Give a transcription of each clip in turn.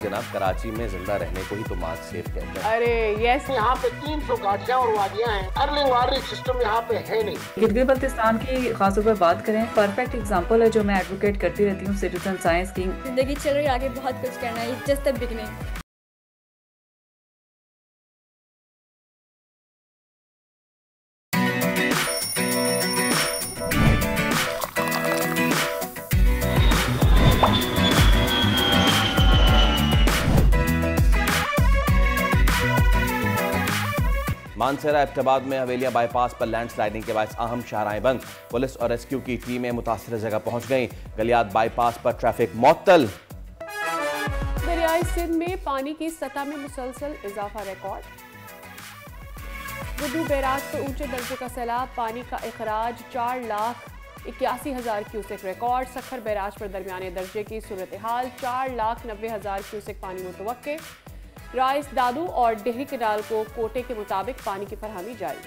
जनाब कराची में जिंदा रहने को ही तो मार्क सेफ कहते हैं। अरे यस, यहाँ पे 300 घाटियाँ और वादियाँ हैं। अर्ली वार्निंग सिस्टम यहाँ पे है नहीं। गिलगित बल्तिस्तान की खासतौर पर बात करें, परफेक्ट एग्जांपल है जो मैं एडवोकेट करती रहती हूँ, सिटीजन साइंस की। जिंदगी चल रही, आगे बहुत कुछ करना है, जस्ट द बिगिनिंग। मानसरा इब्तिदाद में हवेलिया बाईपास पर लैंडस्लाइडिंग के बाद अहम शाहराहें बंद। पुलिस और रेस्क्यू की टीमें मुतासिर जगह पहुंच गईं। गलियात बाईपास पर ट्रैफिक मुअत्तल। दरियाई सिंध में पानी की सतह में मुसलसल इजाफा रिकॉर्ड। गुड्डू बैराज पर ऊंचे दर्जे का सैलाब, पानी का इखराज 4,81,000 क्यूसेक रिकॉर्ड। सखर बैराज पर दरमियाने दर्जे की सूरत हाल, 4,90,000 क्यूसेक पानी मुतवक्के। राइस, दादू और डेहरी कैनाल को कोटे के मुताबिक पानी की फरहमी जारी।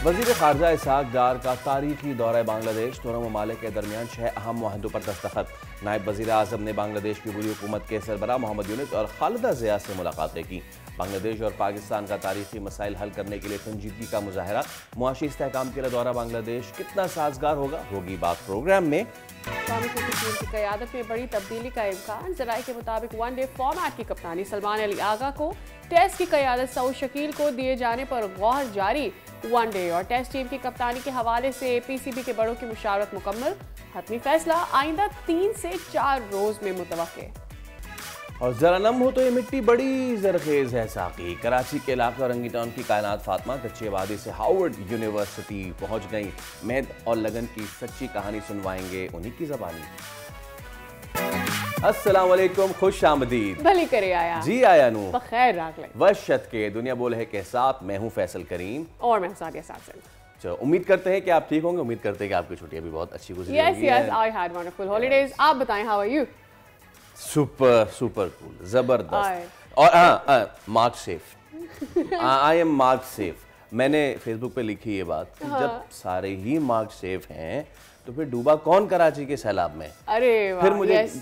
वजीर खारजा इसहाक डार का तारीखी दौरा बांग्लादेश, दोनों ममालिक के दरमियान 6 अहम मुआहदों पर दस्तखत। नायब वजीर आजम ने बांग्लादेश की बुरी हुकूमत के सरबराह मोहम्मद यूनुस और खालिदा जिया से मुलाकातें की। बांग्लादेश और पाकिस्तान का तारीखी मसाइल हल करने के लिए संजीदगी का मुजाहरा। मुआशी इस्तेहकाम के लिए दौरा बांग्लादेश कितना साजगार होगी बात प्रोग्राम में। की क़यादत में बड़ी तब्दीली का इम्कान। ज़राए के मुताबिक वनडे फॉर्मेट की कप्तानी सलमान अली आगा को, टेस्ट की क़यादत सऊद शकील को दिए जाने पर गौर जारी। वनडे और टेस्ट टीम की कप्तानी के हवाले से पीसीबी के बड़ों की मुशावरत मुकम्मल। हतमी फैसला आइंदा 3 से 4 रोज में मुतवक्के। और जरा नम हो तो ये मिट्टी बड़ी जरखेज है साकी। कराची के इलाके रंगी टाउन की कायनात फातिमा कच्ची आबादी से हार्वर्ड यूनिवर्सिटी पहुंच गई। मेहनत और लगन की सच्ची कहानी सुनवाएंगे उन्हीं की ज़बानी। अस्सलाम वालेकुम, खुश आमदीद। भली करे आया जी आया नू बखैर राख ले। वशत के दुनिया बोल है के साथ मैं हूँ फैसल करीम और मैं सादिया सासन। चलो उम्मीद करते हैं कि आप ठीक होंगे। उम्मीद करते हैं कि आपकी छुट्टियां भी बहुत अच्छी गुजरी होंगी। Yes, I had wonderful holidays. आप बताएं, how are you? Super cool, जबरदस्त। और हाँ, mark safe. I am mark safe. मैंने फेसबुक पे लिखी ये बात कि जब सारे ही मार्क सेफ हैं तो फिर डूबा कौन कराची के सैलाब में? अरे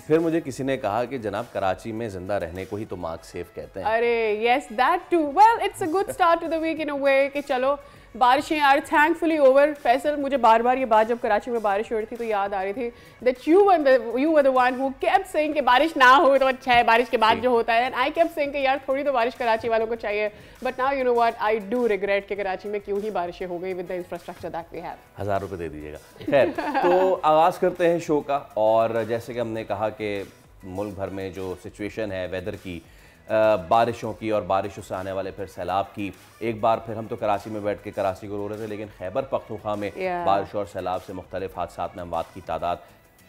फिर मुझे किसी ने कहा कि जनाब कराची में जिंदा रहने को ही तो मार्क सेफ कहते हैं। अरे yes, that too. Well, it's a good start to the week in a way कि चलो बारिशें आर थैंकफुली ओवर। फैसल, मुझे बार बार ये बात जब कराची में बारिश हो रही थी तो याद आ रही थी that you were the one who kept saying कि बारिश ना हो तो अच्छा है, बारिश के बाद जो होता है। एंड आई केप्ट सेइंग कि यार थोड़ी तो बारिश कराची वालों को चाहिए। But now you know what, I do regret कि कराची में क्यों ही बारिशें हो गई with the infrastructure that we have. 1000 रुपये दे दीजिएगा। खैर, तो आगाज़ करते हैं शो का। और जैसे कि हमने कहा कि मुल्क भर में जो सिचुएशन है वेदर की, बारिशों की और बारिशों से आने वाले फिर सैलाब की, एक बार फिर हम तो कराची में बैठ के कराची को रो रहे थे, लेकिन खैबर पख्तूनख्वा में बारिश और सैलाब से मुख्तलिफ हादसात में अमवात की तादाद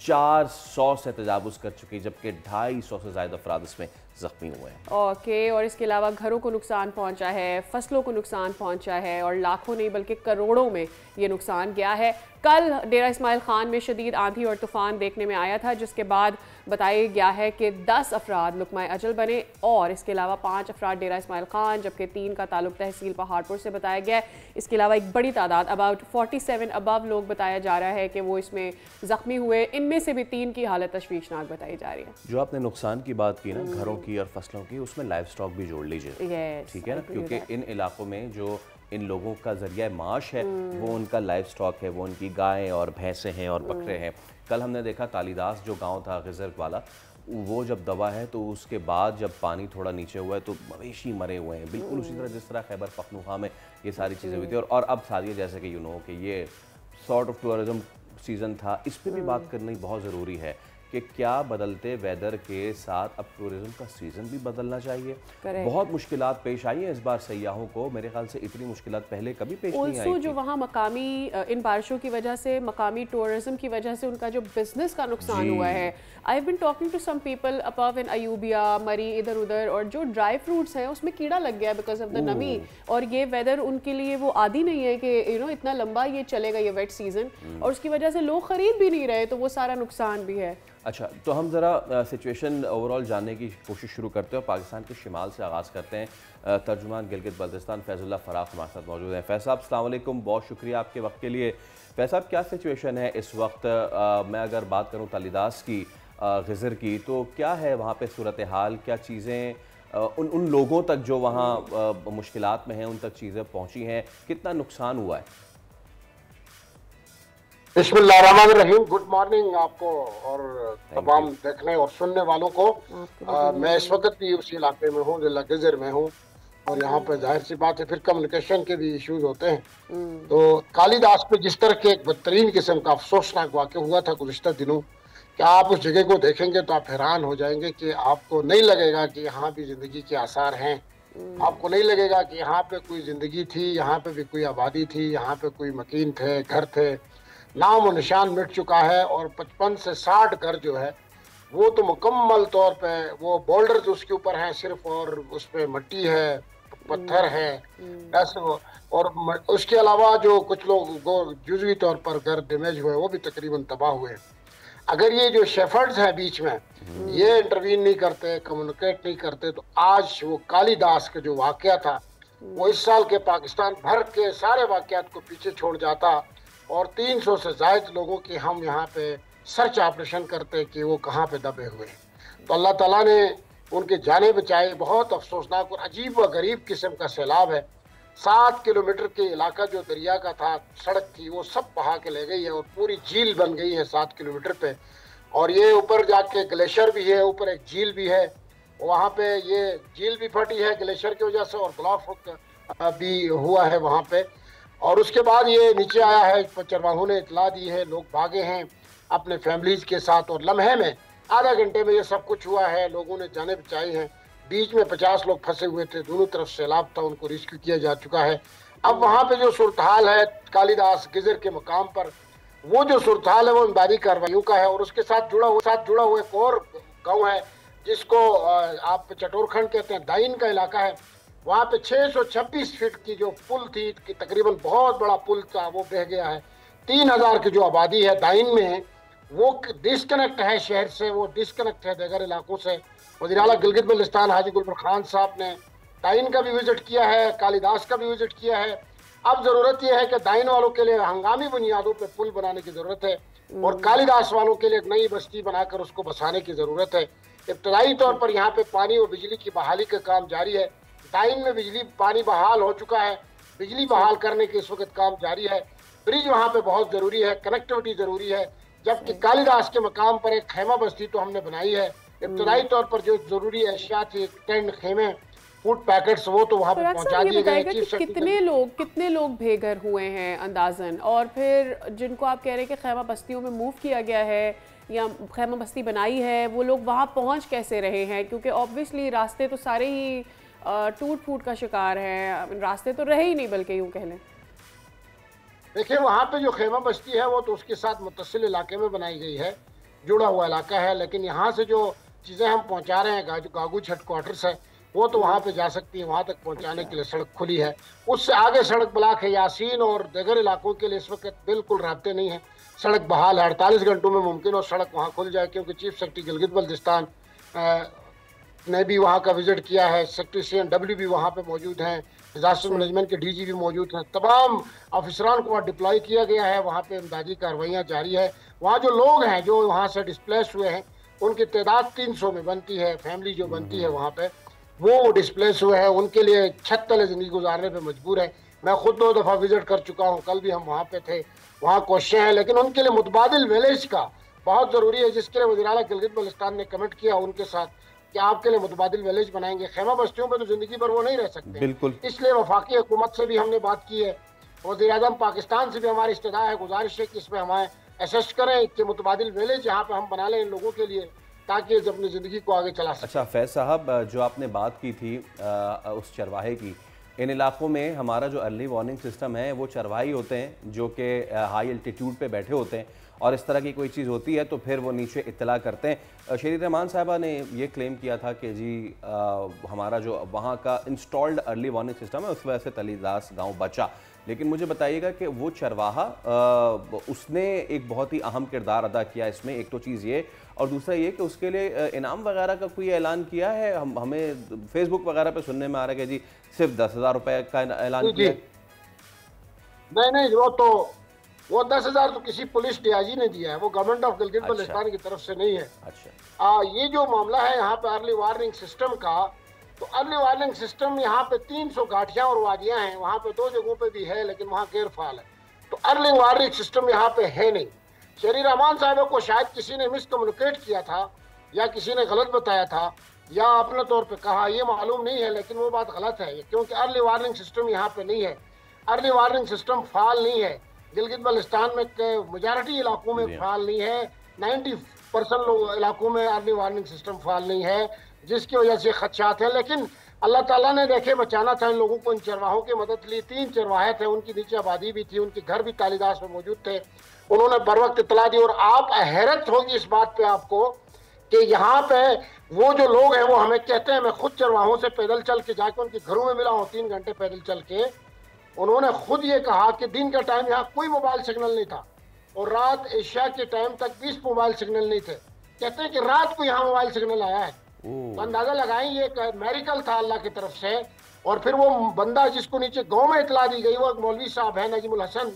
400 से तजावुज़ कर चुकी, जबकि 250 से ज़्यादा अफराद इसमें ज़ख्मी हुए हैं। ओके, और इसके अलावा घरों को नुकसान पहुंचा है, फसलों को नुकसान पहुंचा है और लाखों नहीं बल्कि करोड़ों में ये नुकसान गया है। कल डेरा इस्माइल खान में शदीद आंधी और तूफान देखने में आया था, जिसके बाद बताया गया है कि 10 अफराद लुकमाए अजल बने और इसके अलावा 5 अफराद डेरा इस्माइल खान, जबकि 3 का ताल्लुक तहसील पहाड़पुर से बताया गया है। इसके अलावा एक बड़ी तादाद अबाउट 47 अबव लोग बताया जा रहा है कि वो इसमें ज़ख्मी हुए। इनमें से भी 3 की हालत तशवीशनाक बताई जा रही है। जो आपने नुकसान की बात की ना, घरों की और फसलों की, उसमें लाइव स्टॉक भी जोड़ लीजिए। ठीक है ना, क्योंकि इन इलाकों में जो इन लोगों का जरिया माश है वो उनका लाइव स्टॉक है, वो उनकी गायें और भैंसें हैं और बकरे हैं। कल हमने देखा कालीदास जो गांव था गिजर वाला, वो जब दबा है तो उसके बाद जब पानी थोड़ा नीचे हुआ है तो मवेशी मरे हुए हैं, बिल्कुल उसी तरह जिस तरह खैबर पख्तूनख्वा में ये सारी चीज़ें हुई थी। और अब सादिया, जैसे कि यू नो कि ये सॉर्ट ऑफ टूरिज्म सीज़न था, इस पर भी बात करनी बहुत ज़रूरी है कि क्या बदलते वेदर के साथ अब टूरिज्म का सीज़न भी बदलना चाहिए। बहुत मुश्किलात पेश आई हैं इस बार सयाहों को, मेरे ख्याल से इतनी मुश्किलात पहले कभी पेश नहीं आई थी। जो वहाँ मकामी इन बारिशों की वजह से मकामी टूरिज्म की वजह से उनका जो बिजनेस का नुकसान हुआ है। I have been talking to some people above in Ayubia, Murree, इधर उधर, और जो ड्राई फ्रूट्स हैं उसमें कीड़ा लग गया बिकॉज ऑफ द नमी। और ये वेदर उनके लिए वो आदी नहीं है कि यू नो इतना लंबा ये चलेगा ये वेट सीजन, और उसकी वजह से लोग खरीद भी नहीं रहे, तो वो सारा नुकसान भी है। अच्छा, तो हम ज़रा सिचुएशन ओवरऑल जानने की कोशिश शुरू करते हैं और पाकिस्तान के शिमाल से आगाज़ करते हैं। तर्जुमान गिलगित बल्तिस्तान फैजुल्ला फराख हमारे साथ मौजूद हैं। फैज़ साहब अस्सलाम वालेकुम, बहुत शुक्रिया आपके वक्त के लिए। फैज़ साहब, क्या सिचुएशन है इस वक्त? मैं अगर बात करूँ तालीदास की, गिज़र की, तो क्या है वहाँ पे सूरत हाल, क्या चीज़ें उन लोगों तक जो वहाँ मुश्किलात में हैं उन तक चीज़ें पहुँची हैं, कितना नुकसान हुआ है? बिस्मिल्लाहिर्रहमानिर्रहीम। गुड मॉर्निंग आपको और तमाम देखने और सुनने वालों को। मैं इस वक्त भी उसी इलाके में हूँ, जिला गिज़र में हूँ, और यहाँ पर जाहिर सी बात है फिर कम्युनिकेशन के भी इश्यूज होते हैं। तो कालीदास पे जिस तरह के एक बदतरीन किस्म का अफसोसनाक वाक़या हुआ था गुज़िश्ता दिनों, क्या आप उस जगह को देखेंगे तो आप हैरान हो जाएंगे कि आपको नहीं लगेगा कि यहाँ भी ज़िंदगी के आसार हैं। आपको नहीं लगेगा कि यहाँ पे कोई ज़िंदगी थी, यहाँ पे भी कोई आबादी थी, यहाँ पे कोई मकीन थे, घर थे। नाम और निशान मिट चुका है, और 55 से 60 घर जो है वो तो मुकम्मल तौर पे वो बोल्डर्स उसके ऊपर हैं सिर्फ, और उस पे मिट्टी है, पत्थर है ऐसे वो। और उसके अलावा जो कुछ लोग जुज़वी तौर पर घर डैमेज हुए वो भी तकरीबन तबाह हुए। अगर ये जो शेफर्ड्स हैं बीच में ये इंटरवीन नहीं करते, कम्युनिकेट नहीं करते, तो आज वो कालीदास का जो वाकया था वो इस साल के पाकिस्तान भर के सारे वाकयात को पीछे छोड़ जाता, और 300 से ज़ायद लोगों के हम यहाँ पे सर्च ऑपरेशन करते कि वो कहाँ पे दबे हुए हैं। तो अल्लाह ताला ने उनके जाने बचाए। बहुत अफसोसनाक और अजीब व गरीब किस्म का सैलाब है। 7 किलोमीटर के इलाका जो दरिया का था, सड़क थी, वो सब बहा के ले गई है, और पूरी झील बन गई है 7 किलोमीटर पे। और ये ऊपर जाके ग्लेशियर भी है, ऊपर एक झील भी है, वहाँ पे ये झील भी फटी है ग्लेशियर की वजह से, और ब्लॉक भी हुआ है वहाँ पे। और उसके बाद ये नीचे आया है, चरवाहों ने इतला दी है, लोग भागे हैं अपने फैमिलीज के साथ, और लम्हे में आधा घंटे में ये सब कुछ हुआ है। लोगों ने जाने बचाई हैं। बीच में 50 लोग फंसे हुए थे, दोनों तरफ सैलाब था, उनको रेस्क्यू किया जा चुका है। अब वहाँ पे जो सूरत हाल है कालीदास गिज़र के मकाम पर, वो जो सूरत हाल है वो इमदादी कार्रवाइयों का है। और उसके साथ जुड़ा हुआ एक और गाँव है जिसको आप चटोरखंड कहते हैं, दाइन का इलाका है। वहाँ पे 626 फीट की जो पुल थी, कि तकरीबन बहुत बड़ा पुल था, वो बह गया है। 3000 की जो आबादी है दाइन में, वो डिस्कनेक्ट है शहर से, वो डिस्कनेक्ट है दीगर इलाकों से। वज़ीर आला गिलगित बल्तिस्तान हाजी गुलबर खान साहब ने दाइन का भी विजिट किया है, कालीदास का भी विजिट किया है। अब ज़रूरत यह है कि दाइन वालों के लिए हंगामी बुनियादों पर पुल बनाने की ज़रूरत है, और कालीदास वालों के लिए एक नई बस्ती बनाकर उसको बसाने की ज़रूरत है। इब्तदाई तौर पर यहाँ पे पानी और बिजली की बहाली का काम जारी है। दाइन में बिजली पानी बहाल हो चुका है, बिजली बहाल करने के इस वक्त काम जारी है। ब्रिज वहाँ पे बहुत ज़रूरी है, कनेक्टिविटी ज़रूरी है। जबकि कालीदास के मकाम पर एक खेमा बस्ती तो हमने बनाई है। इब्तदाई तौर पर जो ज़रूरी अशिया थी, टेंट, खेमे, फूड पैकेट्स, वो तो वहाँ पे पहुँचा दिए गए। कितने लोग बेघर हुए हैं अंदाजन, और फिर जिनको आप कह रहे हैं कि खेमा बस्तियों में मूव किया गया है या खेमा बस्ती बनाई है, वो लोग वहाँ पहुँच कैसे रहे हैं? क्योंकि ऑब्वियसली रास्ते तो सारे ही टूट फूट का शिकार है, रास्ते तो रहे ही नहीं, बल्कि यूँ कह लें। देखिए वहाँ पे जो खेमा बस्ती है वो तो उसके साथ मुत्तसिल इलाके में बनाई गई है, जुड़ा हुआ इलाका है। लेकिन यहाँ से जो चीज़ें हम पहुँचा रहे हैं, गागूच हेडक्वार्टर्स है, वो तो वहाँ पे जा सकती है, वहाँ तक पहुँचाने के लिए सड़क खुली है। उससे आगे सड़क ब्लॉक है। यासीन और दीगर इलाकों के लिए इस वक्त बिल्कुल राब्ते नहीं है, सड़क बहाल है। 48 घंटों में मुमकिन और सड़क वहाँ खुल जाए, क्योंकि चीफ सेक्रेटरी गिलगित बल्तिस्तान ने भी वहाँ का विजिट किया है, सेक्रेटरी CNW भी वहाँ पे मौजूद हैं, डिजास्टर मैनेजमेंट के DG भी मौजूद हैं, तमाम अफसरान को वहाँ डिप्लॉय किया गया है। वहाँ पे इमदादी कार्रवाइयाँ जारी है। वहाँ जो लोग हैं जो वहाँ से डिस्प्लेस हुए हैं, उनकी तादाद 300 में बनती है, फैमिली जो बनती है वहाँ पे, वो डिस्प्लेस हुए हैं, उनके लिए छत तले ज़िंदगी गुजारने पर मजबूर है। मैं खुद 2 दफ़ा विजिट कर चुका हूँ, कल भी हम वहाँ पे थे, वहाँ कोशिशें हैं, लेकिन उनके लिए मुतबादिल विलेज का बहुत ज़रूरी है, जिसके लिए वज़ीर आला गिलगित बल्तिस्तान ने कमिट किया उनके साथ कि आपके लिए मुतबादिल विलेज बनाएंगे। खेमा बस्तियों पर तो ज़िंदगी भर वो नहीं रह सकते, बिल्कुल। इसलिए वफाकी हुकूमत से भी हमने बात की है, वज़ीर आज़म पाकिस्तान से भी हमारी इस्तदा है, गुजारिश है कि इसमें हमें असेस करें कि मुतबादिल विलेज यहाँ पर हम बना लें इन लोगों के लिए, ताकि अपनी ज़िंदगी को आगे चला सकें। अच्छा फैज़ साहब, जो आपने बात की थी उस चरवाहे की, इन इलाकों में हमारा जो अर्ली वार्निंग सिस्टम है वो चरवाही होते हैं जो कि हाई एल्टीट्यूड पे बैठे होते हैं, और इस तरह की कोई चीज़ होती है तो फिर वो नीचे इत्तला करते हैं। शरीर रहमान साहबा ने ये क्लेम किया था कि जी हमारा जो वहाँ का इंस्टॉल्ड अर्ली वार्निंग सिस्टम है उस वजह से तलीदास गांव बचा। लेकिन मुझे बताइएगा कि वो चरवाहा उसने एक बहुत ही अहम किरदार अदा किया इसमें, एक तो चीज़ ये, और दूसरा ये कि उसके लिए इनाम वगैरह का कोई ऐलान किया है? हमें फेसबुक वगैरह पे सुनने में आ रहा है कि जी सिर्फ 10,000 रुपये का ऐलान किया है। नहीं, वो तो वो 10,000 तो किसी पुलिस डीआईजी ने दिया है, वो गवर्नमेंट ऑफ गिलगित बल्तिस्तान की तरफ से नहीं है। अच्छा। ये जो मामला है यहाँ पे अर्ली वार्निंग सिस्टम का, तो अर्ली वार्निंग सिस्टम यहाँ पे 300 घाटियाँ और वादियाँ हैं, वहाँ पे 2 जगहों पे भी है लेकिन वहाँ गैर फाल है। तो अर्ली वार्निंग सिस्टम यहाँ पे है नहीं। शहरी रहमान साहब को शायद किसी ने मिसकम्युनिकेट किया था या किसी ने गलत बताया था या अपने तौर पे कहा, ये मालूम नहीं है, लेकिन वो बात गलत है क्योंकि अर्ली वार्निंग सिस्टम यहाँ पे नहीं है। अर्ली वार्निंग सिस्टम फाल नहीं है गिलगित बल्तिस्तान में, मेजॉरिटी इलाकों में फाल नहीं है, 90% इलाकों में अर्ली वार्निंग सिस्टम फाल नहीं है, जिसकी वजह से खदशात हैं। लेकिन अल्लाह ताला ने देखे बचाना था इन लोगों को, इन चरवाहों की मदद ली। 3 चरवाहे थे, उनकी नीचे आबादी भी थी, उनके घर भी कालिदास में मौजूद थे, उन्होंने बर वक्त इतला दी। और आप हैरत होगी इस बात पे आपको कि यहाँ पे वो जो लोग हैं वो हमें कहते हैं, मैं खुद चरवाहों से पैदल चल के जाके उनके घरों में मिला हूँ 3 घंटे पैदल चल के। उन्होंने खुद ये कहा कि दिन का टाइम यहाँ कोई मोबाइल सिग्नल नहीं था और रात एशिया के टाइम तक 20 मोबाइल सिग्नल नहीं थे। कहते हैं कि रात को यहाँ मोबाइल सिग्नल आया है। तो अंदाजा लगाएं ये एक मेरिकल था अल्लाह की तरफ से। और फिर वो बंदा जिसको नीचे गांव में इतला दी गई, वो एक मौलवी साहब है नजीमुल हसन,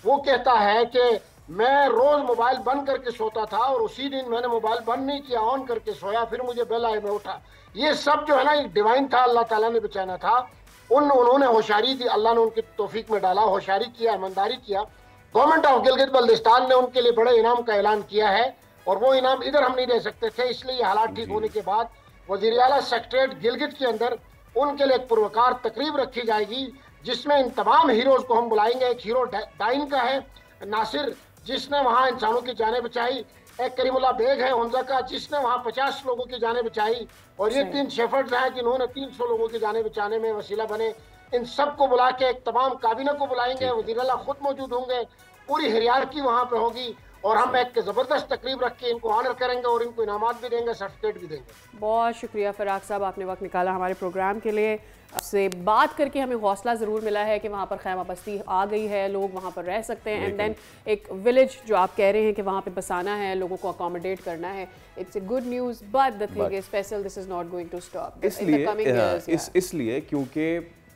वो कहता है कि मैं रोज मोबाइल बंद करके सोता था और उसी दिन मैंने मोबाइल बंद नहीं किया, ऑन करके सोया, फिर मुझे बेल आई, मैं उठा। ये सब जो है ना एक डिवाइन था, अल्लाह ताला ने बचाना था। उन्होंने होशियारी दी, अल्लाह ने उनकी तौफीक में डाला, होशियारी किया, ईमानदारी किया। गवर्नमेंट ऑफ गिलगित बल्तिस्तान ने उनके लिए बड़े इनाम का ऐलान किया है और वो इनाम इधर हम नहीं दे सकते थे, इसलिए हालात ठीक होने के बाद वज़ीर आला सेक्रेटरीट गिलगित के अंदर उनके लिए एक पुरवकार तकरीब रखी जाएगी जिसमें इन तमाम हीरोज को हम बुलाएंगे। एक हीरो डाइन का है नासिर, जिसने वहाँ इंसानों की जानें बचाई। एक करीमुल्लाह बेग है हुंजा का, जिसने वहाँ 50 लोगों की जानें बचाई। और ये 3 शेफर्ड्स हैं जिन्होंने 300 लोगों की जानें बचाने में वसीला बने। इन सबको बुला के एक तमाम काबीना को बुलाएंगे, वज़ीर आला खुद मौजूद होंगे, पूरी हिरियारकी वहाँ पे होगी और हम एक ज़बरदस्त तकरीब रख के इनको ऑनर करेंगे और इनको इनामात भी देंगे, सर्टिफिकेट भी देंगे। बहुत शुक्रिया फ़राक साहब, आपने वक्त निकाला हमारे प्रोग्राम के लिए। आपसे बात करके हमें हौसला ज़रूर मिला है कि वहाँ पर खैमा बस्ती आ गई है, लोग वहाँ पर रह सकते हैं। एंड देन एक विलेज जो आप कह रहे हैं कि वहाँ पे बसाना है, लोगों को अकोमोडेट करना है, it's a good news. But the thing is special, this is not going to stop इसलिए क्योंकि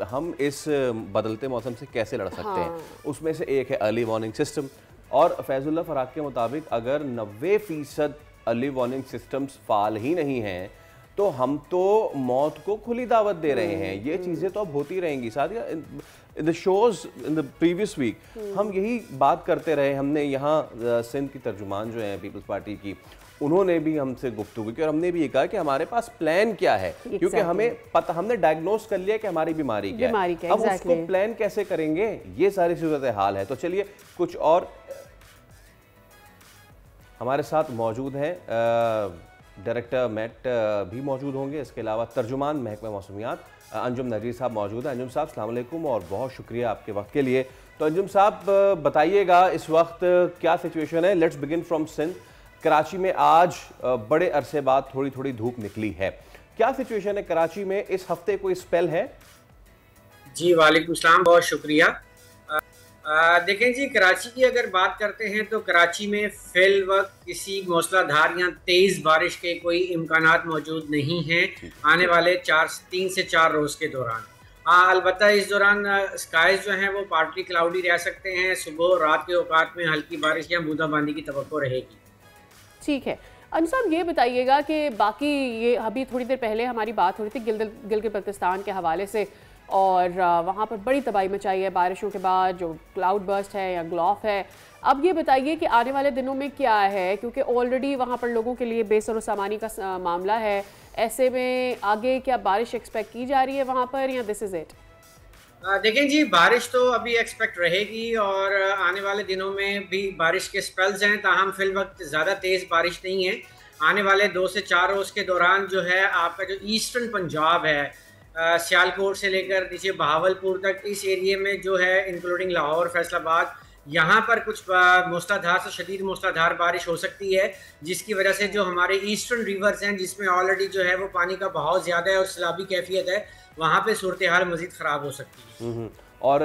हम इस बदलते मौसम से कैसे लड़ सकते हैं, उसमें से एक है अर्ली वार्निंग सिस्टम। और फैजुल्लाह फराक के मुताबिक अगर 90% अर्ली वार्निंग सिस्टम्स फाल ही नहीं हैं तो हम तो मौत को खुली दावत दे रहे हैं। ये चीज़ें तो अब होती रहेंगी। साथ ही the shows in the previous week हम यही बात करते रहे। हमने यहाँ सिंध की तर्जुमान जो है पीपल्स पार्टी की, उन्होंने भी हमसे गुफ्तगू की और हमने भी ये कहा कि हमारे पास प्लान क्या है, क्योंकि हमें पता, हमने डायग्नोस कर लिया कि हमारी बीमारी क्या है। अब उसको प्लान कैसे करेंगे, ये सारी सूरत हाल है। तो चलिए कुछ और हमारे साथ मौजूद हैं, डायरेक्टर मैट भी मौजूद होंगे, इसके अलावा तर्जुमान महकमा मौसमियात अंजुम नज़ीर साहब मौजूद हैं। अंजुम साहब अस्सलाम वालेकुम और बहुत शुक्रिया आपके वक्त के लिए। तो अंजुम साहब बताइएगा इस वक्त क्या सिचुएशन है। Let's begin from Sindh. Karachi में आज बड़े अरसे बाद थोड़ी थोड़ी धूप निकली है, क्या सिचुएशन है कराची में? इस हफ्ते कोई स्पेल है? जी वालेकुम सलाम, बहुत शुक्रिया। देखें जी, कराची की अगर बात करते हैं तो कराची में फिल वक्त किसी मूसलाधार या तेज़ बारिश के कोई इम्कानात मौजूद नहीं हैं आने वाले 3 से 4 रोज़ के दौरान। अलबत्ता इस दौरान स्काइज जो हैं वो पार्टली क्लाउडी रह सकते हैं। सुबह और रात के औकात में हल्की बारिश या बूंदाबांदी की तवक्को रहेगी। ठीक है अंजू साहब, ये बताइएगा कि बाकी ये अभी थोड़ी देर पहले हमारी बात हो रही थी गिलगित बल्तिस्तान के हवाले से और वहाँ पर बड़ी तबाही मचाई है बारिशों के बाद, जो क्लाउड बर्स्ट है या ग्लॉफ है। अब ये बताइए कि आने वाले दिनों में क्या है, क्योंकि ऑलरेडी वहाँ पर लोगों के लिए बेसर सामानी का मामला है। ऐसे में आगे क्या बारिश एक्सपेक्ट की जा रही है वहाँ पर या दिस इज़ इट? देखें जी, बारिश तो अभी एक्सपेक्ट रहेगी और आने वाले दिनों में भी बारिश के स्पेल्स हैं, ताहम फिल वक्त ज़्यादा तेज़ बारिश नहीं है। आने वाले 2 से 4 रोज़ के दौरान जो है आपका जो ईस्टर्न पंजाब है, सियालकोट से लेकर नीचे बहावलपुर तक, इस एरिए में जो है इंक्लूडिंग लाहौर, फैसलाबाद, यहाँ पर कुछ मूसलाधार से शदीद मूसलाधार बारिश हो सकती है, जिसकी वजह से जो हमारे ईस्टर्न रिवर्स हैं जिसमें ऑलरेडी जो है वो पानी का बहाव ज़्यादा है और सैलाबी कैफियत है, वहाँ पे सूरत हाल मज़ीद ख़राब हो सकती है। और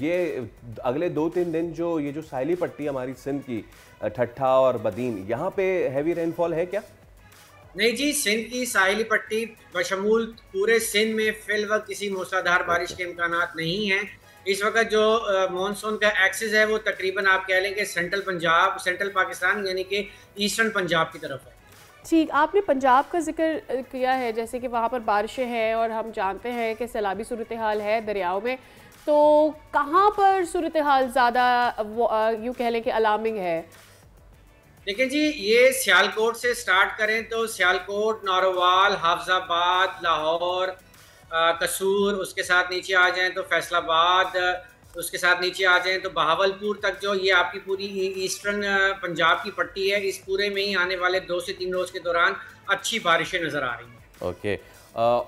ये अगले 2-3 दिन जो साहिली पट्टी हमारी सिंध की ठट्ठा और बदीन, यहाँ पे हैवी रेनफॉल है क्या? नहीं जी, सिंध की साहिली पट्टी बशमूल पूरे सिंध में फिल वक्त किसी मूसलाधार बारिश के इम्कानात नहीं हैं। इस वक्त जो मानसून का एक्सेस है वो तकरीबन आप कह लें कि सेंट्रल पंजाब, सेंट्रल पाकिस्तान यानी कि ईस्टर्न पंजाब की तरफ है। ठीक, आपने पंजाब का जिक्र किया है, जैसे कि वहाँ पर बारिशें हैं और हम जानते हैं कि सैलाबी सूरत हाल है दरियाओं में, तो कहाँ पर सूरत हाल ज़्यादा यूँ कह लें कि अलार्मिंग है? देखिए जी, ये सियालकोट से स्टार्ट करें तो सियालकोट, नारोवाल, हाफजाबाद, लाहौर, कसूर, उसके साथ नीचे आ जाएं तो फैसलाबाद, उसके साथ नीचे आ जाएं तो बहावलपुर तक जो ये आपकी पूरी ईस्टर्न पंजाब की पट्टी है, इस पूरे में ही आने वाले 2 से 3 रोज़ के दौरान अच्छी बारिशें नज़र आ रही हैं। ओके,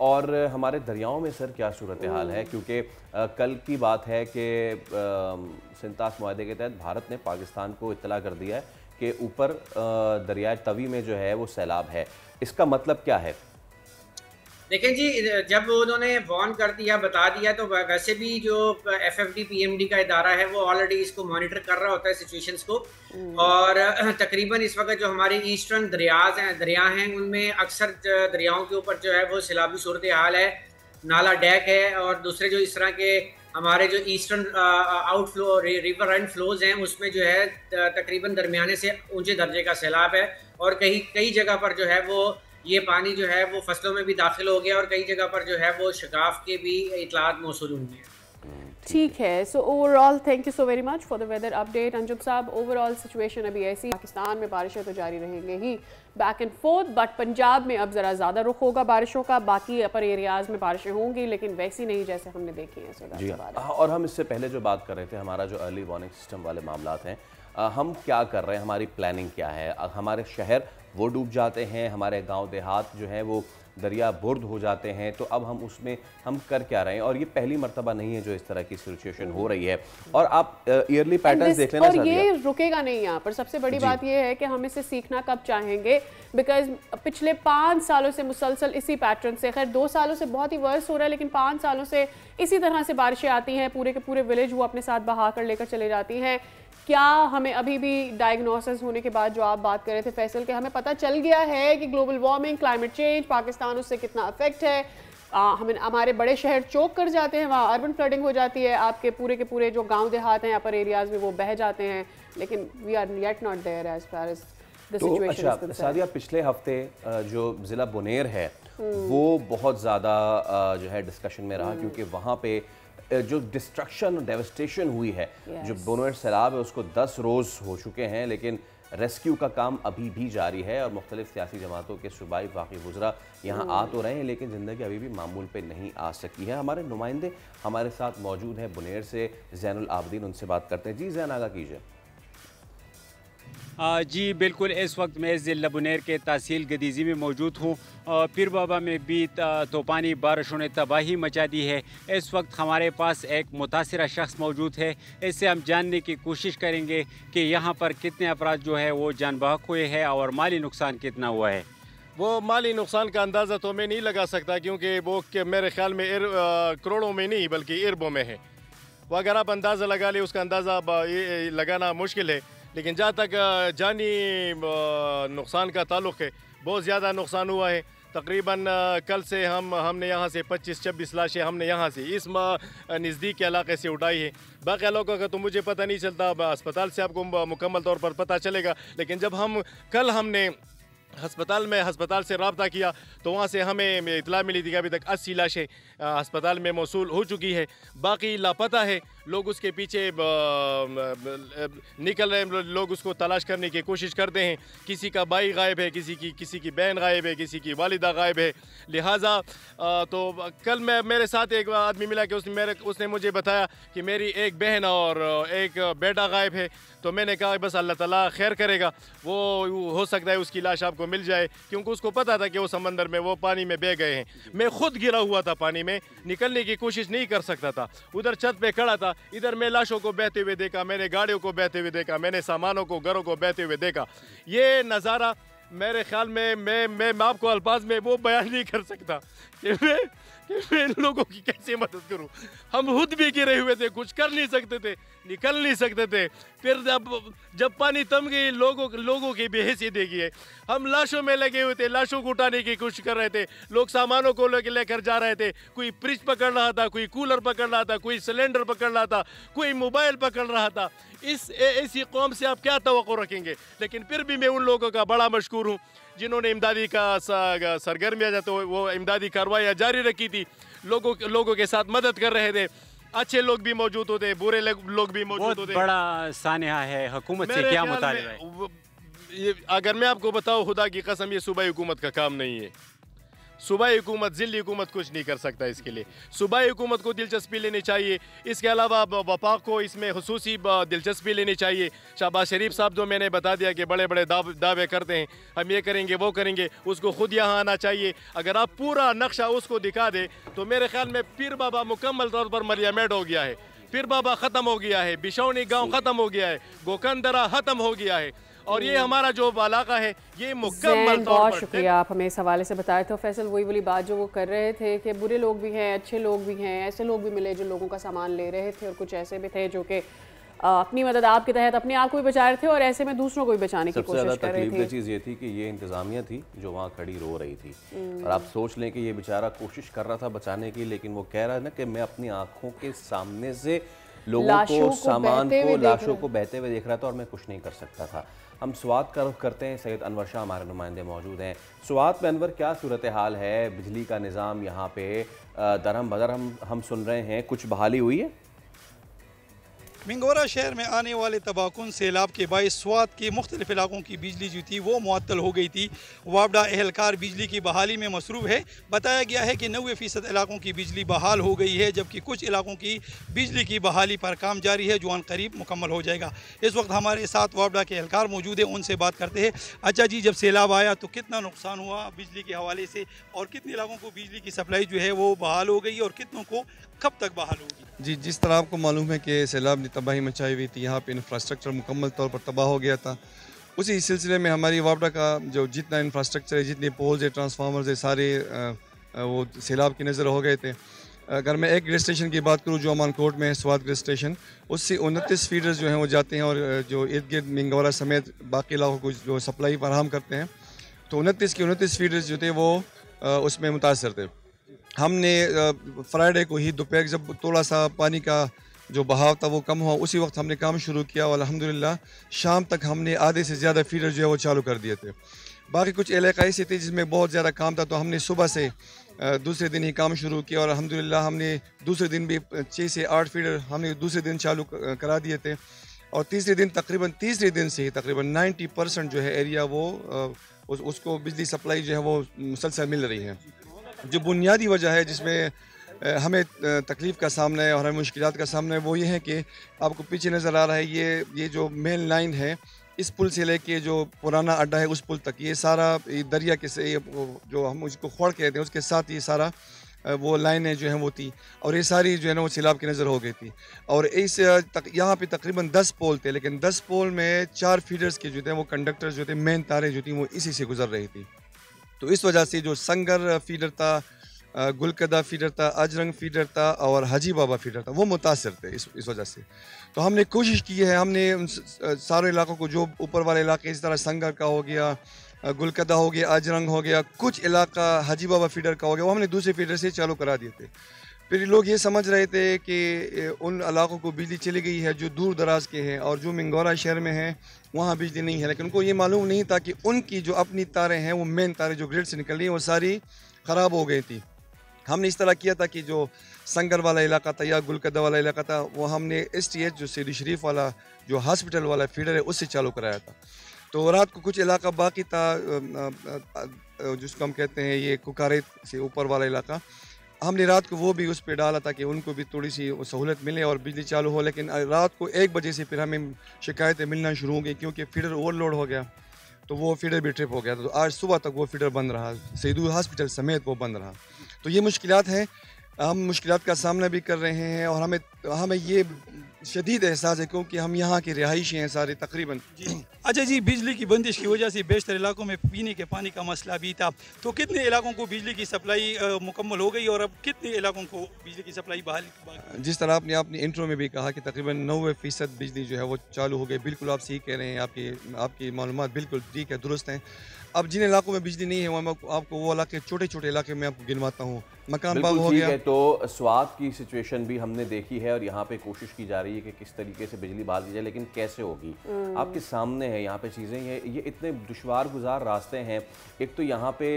और हमारे दरियाओं में सर क्या सूरत हाल है? क्योंकि कल की बात है कि सिंतास मुआहदे के तहत भारत ने पाकिस्तान को इत्तला कर दिया है कि ऊपर दरियाए तवी में जो है वो सैलाब है। इसका मतलब क्या है? देखें जी, जब उन्होंने वार्न कर दिया, बता दिया, तो वैसे भी जो FFD PMD का इदारा है वो ऑलरेडी इसको मॉनिटर कर रहा होता है सिचुएशंस को। और तकरीबन इस वक्त जो हमारे ईस्टर्न दरिया हैं उनमें अक्सर दरियाओं के ऊपर जो है वो सैलाबी सूरत हाल है, नाला डैक है, और दूसरे जो इस तरह के हमारे जो eastern outflow river and flows हैं उसमें जो है तकरीबन दरमियाने से ऊंचे दर्जे का सैलाब है, और कई जगह पर जो है वो ये पानी जो है वो फसलों में भी दाखिल हो गया, और कई जगह पर जो है वो शगाफ के भी इतलात मौसूल हुई हैं। ठीक है, so overall thank you so very much for the weather update Anjum साहब। ओवरऑल सिचुएशन अभी ऐसी, पाकिस्तान में बारिशें तो जारी रहेंगे ही back and forth, but Punjab में अब ज़रा ज़्यादा रुख होगा बारिशों का। बाकी अपर एरियाज़ में बारिशें होंगी लेकिन वैसी नहीं जैसे हमने देखी हैं। जी, और हम इससे पहले जो बात कर रहे थे, हमारा जो अर्ली वार्निंग सिस्टम वाले मामला हैं, हम क्या कर रहे हैं, हमारी प्लानिंग क्या है? हमारे शहर वो डूब जाते हैं, हमारे गांव देहात जो हैं वो दरिया बुर्द हो जाते हैं, तो अब हम उसमें हम कर क्या रहे हैं? और ये पहली मर्तबा नहीं है जो इस तरह की सिचुएशन हो रही है, और आप ईयरली पैटर्न्स देख लेना। और ये रुकेगा नहीं यहाँ पर। सबसे बड़ी बात ये है कि हम इसे सीखना कब चाहेंगे, बिकॉज पिछले 5 सालों से मुसलसल इसी पैटर्न से, खैर 2 सालों से बहुत ही वर्स हो रहा है, लेकिन 5 सालों से इसी तरह से बारिशें आती हैं, पूरे के पूरे विलेज वो अपने साथ बहा कर लेकर चले जाती हैं। क्या हमें अभी भी डायग्नोसिस होने के बाद, जो आप बात कर रहे थे फैसल, के हमें पता चल गया है कि global warming, climate change, Pakistan उससे कितना अफेक्ट है? हमारे बड़े शहर चोक कर जाते हैं, वहाँ अर्बन फ्लडिंग हो जाती है, आपके पूरे के पूरे जो गांव देहात हैं अपर एरियाज में वो बह जाते हैं, लेकिन we are yet not there as far as the situation is concerned. Sadia, पिछले हफ्ते जो ज़िला बुनेर है वो बहुत ज़्यादा जो है डिस्कशन में रहा, क्योंकि वहाँ पे जो डिस्ट्रक्शन और डेवस्टेशन हुई है, जो बुनेर सैलाब है उसको 10 रोज़ हो चुके हैं, लेकिन रेस्क्यू का काम अभी भी जारी है, और मुख्तलिफ सियासी जमातों के सूबाई वाक़ई गुजरा यहाँ आ तो रहे हैं, लेकिन ज़िंदगी अभी भी मामूल पे नहीं आ सकी है। हमारे नुमाइंदे हमारे साथ मौजूद हैं बुनेर से, ज़ैनुल आबदीन, उनसे बात करते हैं। जी ज़ैन, आगा कीजिए। जी बिल्कुल, इस वक्त मैं ज़िला बुनेर के तहसील गदीज़ी में मौजूद हूँ। पीर बाबा में भी तूफ़ानी बारिशों ने तबाही मचा दी है। इस वक्त हमारे पास एक मुतासिरा शख्स मौजूद है, इससे हम जानने की कोशिश करेंगे कि यहाँ पर कितने अफराद जो है वो जान बहक हुए हैं और माली नुकसान कितना हुआ है। वो माली नुकसान का अंदाज़ा तो मैं नहीं लगा सकता, क्योंकि वो मेरे ख्याल में करोड़ों में नहीं बल्कि अरबों में है। वो अगर आप अंदाज़ा लगा ले, उसका अंदाज़ा लगाना मुश्किल है, लेकिन जहाँ तक जानी नुकसान का ताल्लुक़ है, बहुत ज़्यादा नुकसान हुआ है। तकरीबन कल से हमने यहाँ से 25-26 लाशें हमने यहाँ से इस नज़दीक के इलाके से उठाई है। बाकी लोगों का तो मुझे पता नहीं चलता, अस्पताल से आपको मुकम्मल तौर पर पता चलेगा। लेकिन जब हमने अस्पताल से रब्ता किया तो वहाँ से हमें इतला मिली थी कि अभी तक 80 लाशें अस्पताल में मौसूल हो चुकी है। बाकी लापता है, लोग उसके पीछे निकल रहे हैं, लोग उसको तलाश करने की कोशिश करते हैं। किसी का भाई गायब है, किसी की बहन गायब है, किसी की वालिदा गायब है। लिहाजा तो कल मेरे साथ एक आदमी मिला कि उसने मुझे बताया कि मेरी एक बहन और एक बेटा गायब है। तो मैंने कहा बस अल्लाह ताला खैर करेगा, वो हो सकता है उसकी लाश आपको मिल जाए, क्योंकि उसको पता था कि वो समंदर में, वो पानी में बह गए हैं। मैं खुद गिरा हुआ था पानी में, निकलने की कोशिश नहीं कर सकता था, उधर छत पे खड़ा था। इधर मैं लाशों को बहते हुए देखा, मैंने गाड़ियों को बहते हुए देखा, मैंने सामानों को, घरों को बहते हुए देखा। ये नज़ारा मेरे ख्याल में मैं आपको अल्फाज में वो बयान नहीं कर सकता कि कि मैं इन लोगों की कैसे मदद करूं। हम खुद भी गिरे हुए थे, कुछ कर नहीं सकते थे, निकल नहीं सकते थे। फिर जब पानी थम गई, लोगों की बेहिसी देखी है। हम लाशों में लगे हुए थे, लाशों को उठाने की कोशिश कर रहे थे। लोग सामानों को लेकर जा रहे थे, कोई फ्रिज पकड़ रहा था, कोई कूलर पकड़ रहा था, कोई सिलेंडर पकड़ रहा था, कोई मोबाइल पकड़ रहा था। ऐसी कौम से आप क्या तवक्को रखेंगे? लेकिन फिर भी मैं उन लोगों का बड़ा मशकूर हूँ जिन्होंने इमदादी का सरगर्मियाँ जाते वो इमदादी कार्रवाइयाँ जारी रखी थी, लोगों के साथ मदद कर रहे थे। अच्छे लोग भी मौजूद होते, बुरे लोग भी मौजूद होते। बड़ा सानिया है, हुकूमत से क्या मुतालिबा है? अगर मैं आपको बताऊँ, खुदा की कसम, ये सूबाई हुकूमत का काम नहीं है। सूबाई हुकूमत, ज़िली हुकूमत कुछ नहीं कर सकता इसके लिए। सूबाई हुकूमत को दिलचस्पी लेनी चाहिए। इसके अलावा वफाक को इसमें खुसूसी दिलचस्पी लेनी चाहिए। शहबाज शरीफ साहब जो मैंने बता दिया कि बड़े बड़े दावे करते हैं, हम ये करेंगे वो करेंगे, उसको खुद यहाँ आना चाहिए। अगर आप पूरा नक्शा उसको दिखा दे तो मेरे ख्याल में पीर बाबा मुकम्मल तौर पर मरियामेड हो गया है, पीर बाबा ख़त्म हो गया है, बिशौनी गाँव ख़त्म हो गया है, गोकंदरा ख़त्म हो गया है। और ये हमारा जो इलाका है ये मुकम्मल तौर बहुत पर। शुक्रिया, आप हमें इस हवाले से बताए। तो फैसल वही वाली बात जो वो कर रहे थे कि बुरे लोग भी हैं, अच्छे लोग भी हैं, ऐसे लोग भी मिले जो लोगों का सामान ले रहे थे और कुछ ऐसे भी थे जो कि अपनी मदद आपके तहत अपने आप को भी बचा रहे थे और ऐसे में दूसरों को भी बचाने की कोशिश कर रहे थे। सबसे चीज़ ये थी कि ये इंतज़ामिया थी जो वहाँ खड़ी रो रही थी, और आप सोच लें कि ये बेचारा कोशिश कर रहा था बचाने की, लेकिन वो कह रहा है ना कि मैं अपनी आँखों के सामने से लोगों को, सामान को, लाशों को बहते हुए देख रहा था और मैं कुछ नहीं कर सकता था। हम स्वात का रुख करते हैं, सैयद अनवर शाह हमारे नुमाइंदे मौजूद हैं। स्वात में अनवर, क्या सूरत हाल है? बिजली का निज़ाम यहाँ पे दरहम बदर हम सुन रहे हैं, कुछ बहाली हुई है? मिंगोरा शहर में आने वाले तबाहकुन सैलाब के बायस स्वात के मुख्तलिफ इलाकों की बिजली जो थी वो मुअत्तल हो गई थी। वापडा एहलकार बिजली की बहाली में मसरूफ़ है। बताया गया है कि 90% इलाकों की बिजली बहाल हो गई है, जबकि कुछ इलाकों की बिजली की बहाली पर काम जारी है जो अन करीब मुकम्मल हो जाएगा। इस वक्त हमारे साथ वापडा के एहलकार मौजूद है, उनसे बात करते हैं। अच्छा जी, जब सैलाब आया तो कितना नुकसान हुआ बिजली के हवाले से, और कितने इलाकों को बिजली की सप्लाई जो है वो बहाल हो गई और कितनों को कब तक बहाल होगी? जी, जिस तरह आपको मालूम है कि सैलाब ने तबाही मचाई हुई थी, यहाँ पे इंफ्रास्ट्रक्चर मुकम्मल तौर पर तबाह हो गया था। उसी सिलसिले में हमारी वापडा का जो जितना इंफ्रास्ट्रक्चर है, जितने पोल्स है, ट्रांसफार्मर्स है, सारे वो सैलाब की नज़र हो गए थे। अगर मैं एक ग्रिड स्टेशन की बात करूँ जो अमान कोट में है, स्वात ग्रिड स्टेशन, उससे 29 फीडर्स जो हैं वो जाते हैं और जो इर्द गिर्द मिंगौरा समेत बाकी इलाकों को जो सप्लाई फराहम करते हैं, तो 29 के 29 फीडर्स जो थे वो उसमें मुतासर थे। हमने फ्राइडे को ही दोपहर जब थोड़ा सा पानी का जो बहाव था वो कम हुआ, उसी वक्त हमने काम शुरू किया और अल्हम्दुलिल्लाह शाम तक हमने आधे से ज़्यादा फीडर जो है वो चालू कर दिए थे। बाकी कुछ इलाका ऐसे थे जिसमें बहुत ज़्यादा काम था, तो हमने सुबह से दूसरे दिन ही काम शुरू किया और अल्हम्दुलिल्लाह हमने दूसरे दिन भी 6 से 8 फीडर हमने दूसरे दिन चालू करा दिए थे। और तीसरे दिन से ही तकरीबन 90% जो है एरिया वो उसको बिजली सप्लाई जो है वो मुसलसल मिल रही है। जो बुनियादी वजह है जिसमें हमें तकलीफ़ का सामना है और हमें मुश्किलात का सामना है, वो ये है कि आपको पीछे नज़र आ रहा है ये जो मेन लाइन है, इस पुल से लेके जो पुराना अड्डा है उस पुल तक, ये सारा दरिया के से जो हम उसको खोड़ कहते हैं उसके साथ ये सारा वो लाइनें जो हैं वो थी, और ये सारी जो है ना वो सैलाब की नज़र हो गई थी। और इस यहाँ पे तकरीबन 10 पोल थे, लेकिन 10 पोल में 4 फीडर्स के जो थे वो कंडक्टर्स जो थे, मेन तारें जो थी वो इसी से गुजर रही थी। तो इस वजह से जो संगर फीडर था, गुलकदा फीडर था, अजरंग फीडर था और हाजी बाबा फीडर था, वो मुतासर थे इस वजह से। तो हमने कोशिश की है, हमने उन सारे इलाकों को, जो ऊपर वाले इलाके इस तरह संगर का हो गया, गुलकदा हो गया, अजरंग हो गया, कुछ इलाका हाजी बाबा फीडर का हो गया, वो हमने दूसरे फीडर से चालू करा दिए थे। फिर लोग ये समझ रहे थे कि उन इलाकों को बिजली चली गई है जो दूर दराज के हैं और जो मिंगौरा शहर में हैं वहाँ बिजली नहीं है, लेकिन उनको ये मालूम नहीं था कि उनकी जो अपनी तारें हैं, वो मेन तारें जो ग्रिड से निकल रही हैं, वो सारी ख़राब हो गई थी। हमने इस तरह किया था कि जो संगर वाला इलाका था या गुलकदा वाला इलाका था, वो हमने STH जो सीडी शरीफ वाला जो हॉस्पिटल वाला फीडर है उससे चालू कराया था। तो रात को कुछ इलाका बाकी था जिसको हम कहते हैं ये कुकारेत से ऊपर वाला इलाका, हमने रात को वो भी उस पर डाला ताकि उनको भी थोड़ी सी सहूलत मिले और बिजली चालू हो। लेकिन रात को 1 बजे से फिर हमें शिकायतें मिलना शुरू हो गई क्योंकि फीडर ओवरलोड हो गया, तो वो फीडर भी ट्रिप हो गया। तो आज सुबह तक वो फीडर बंद रहा, सईदू हॉस्पिटल समेत वो बंद रहा। तो ये मुश्किलात हैं, हम मुश्किलात का सामना भी कर रहे हैं और हमें हमें ये शदीद एहसास है क्योंकि हम यहाँ के रिहायशी हैं सारे तकरीबन। अच्छा जी, बिजली की बंदिश की वजह से बेशतर इलाकों में पीने के पानी का मसला भी था, तो कितने इलाकों को बिजली की सप्लाई मुकम्मल हो गई और अब कितने इलाकों को बिजली की सप्लाई बहाल? जिस तरह आपने अपनी इंट्रो में भी कहा कि तकरीबन 90% बिजली जो है वो चालू हो गई। बिल्कुल आप सही कह रहे हैं, आपकी मालूमात बिल्कुल ठीक है, दुरुस्त हैं। अब जिन इलाकों में बिजली नहीं है वो आपको वो इलाके छोटे छोटे इलाके में आपको गिनवाता हूँ। मकान बाग हो गया। तो स्वात की सिचुएशन भी हमने देखी है और यहाँ पे कोशिश की जा रही है कि किस तरीके से बिजली बहाल की जाए, लेकिन कैसे होगी आपके सामने है। यहाँ पे चीज़ें ये इतने दुश्वार गुजार रास्ते हैं। एक तो यहाँ पे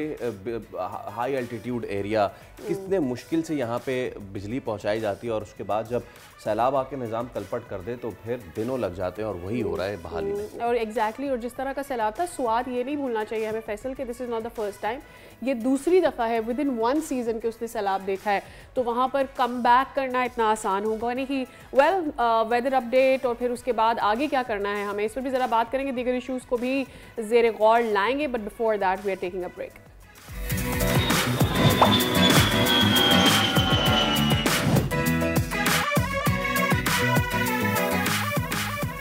हाई एल्टीट्यूड एरिया, कितने मुश्किल से यहाँ पे बिजली पहुँचाई जाती है और उसके बाद जब सैलाब आके निज़ाम तलपट कर दे तो फिर दिनों लग जाते हैं और वही हो रहा है बहाली में। और एग्जैक्टली और जिस तरह का सैलाब था, स्वात ये नहीं भूलना चाहिए हमें फैसल के, this is not the first time, ये दूसरी दफ़ा है विद इन 1 सीज़न के उसने सैलाब देखा है। तो वहाँ पर कम बैक करना इतना आसान होगा नहीं। वेल, वेदर अपडेट और फिर उसके बाद आगे क्या करना है हमें, इस पर भी ज़रा बात करेंगे, दीगर इशूज़ को भी ज़ेर गौर लाएंगे, but before that we are taking a break.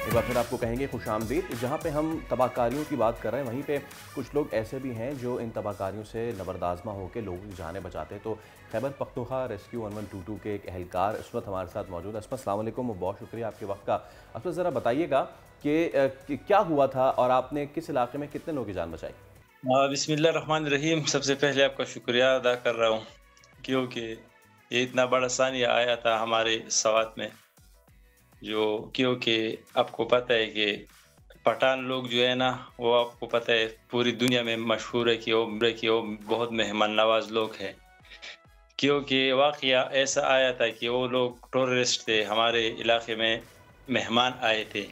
एक बार फिर आपको कहेंगे खुशामदीद। जहाँ पे हम तबाहकारियों की बात कर रहे हैं वहीं पे कुछ लोग ऐसे भी हैं जो इन तबाहकारियों से नबरदाज़मा होकर लोगों की जानें बचाते हैं। तो खैबर पख्तूनख्वा रेस्क्यू 1122 के एक एहलकार इसमत हमारे साथ मौजूद है। इसमत, अस्सलाम वालेकुम, बहुत शुक्रिया आपके वक्त का। असमत, ज़रा बताइएगा कि क्या हुआ था और आपने किस इलाके में कितने लोगों की जान बचाई? बिस्मिल्लाहिर्रहमानिर्रहीम। सबसे पहले आपका शुक्रिया अदा कर रहा हूँ क्योंकि ये इतना बड़ा सानिया आया था हमारे स्वात में, जो क्योंकि आपको पता है कि पठान लोग जो है ना, वो आपको पता है पूरी दुनिया में मशहूर है कि वो बहुत मेहमान नवाज लोग हैं। क्योंकि वाक़या ऐसा आया था कि वो लोग टूरिस्ट थे, हमारे इलाके में मेहमान आए थे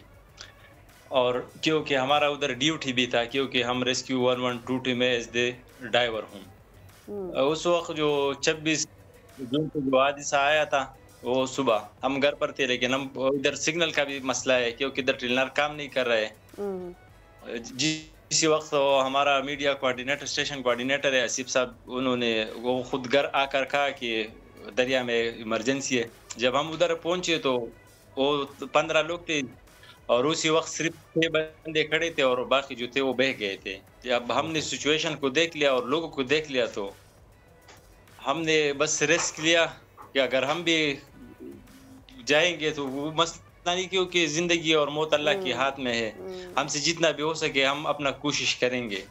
और क्योंकि हमारा उधर ड्यूटी भी था, क्योंकि हम रेस्क्यू 1122 टीम में एज द ड्राइवर हूँ। उस वक्त जो 26 जून को जो हादसा आया था वो सुबह हम घर पर थे, लेकिन हम इधर सिग्नल का भी मसला है क्योंकि इधर ट्रेनर काम नहीं कर रहे हैं। इसी वक्त हमारा मीडिया कोऑर्डिनेटर, स्टेशन कोऑर्डिनेटर है आसिफ साहब, उन्होंने वो खुद घर आकर कहा कि दरिया में इमरजेंसी है। जब हम उधर पहुंचे तो वो 15 लोग थे और उसी वक्त सिर्फ 6 बंदे खड़े थे और बाकी जो थे वो बह गए थे। जब हमने सिचुएशन को देख लिया और लोगों को देख लिया तो हमने बस रिस्क लिया कि अगर हम भी जाएंगे तो वो मसला नहीं, क्योंकि जिंदगी और मौत अल्लाह के हाथ में है। हमसे जितना भी हो सके हम अपना कोशिश करेंगे।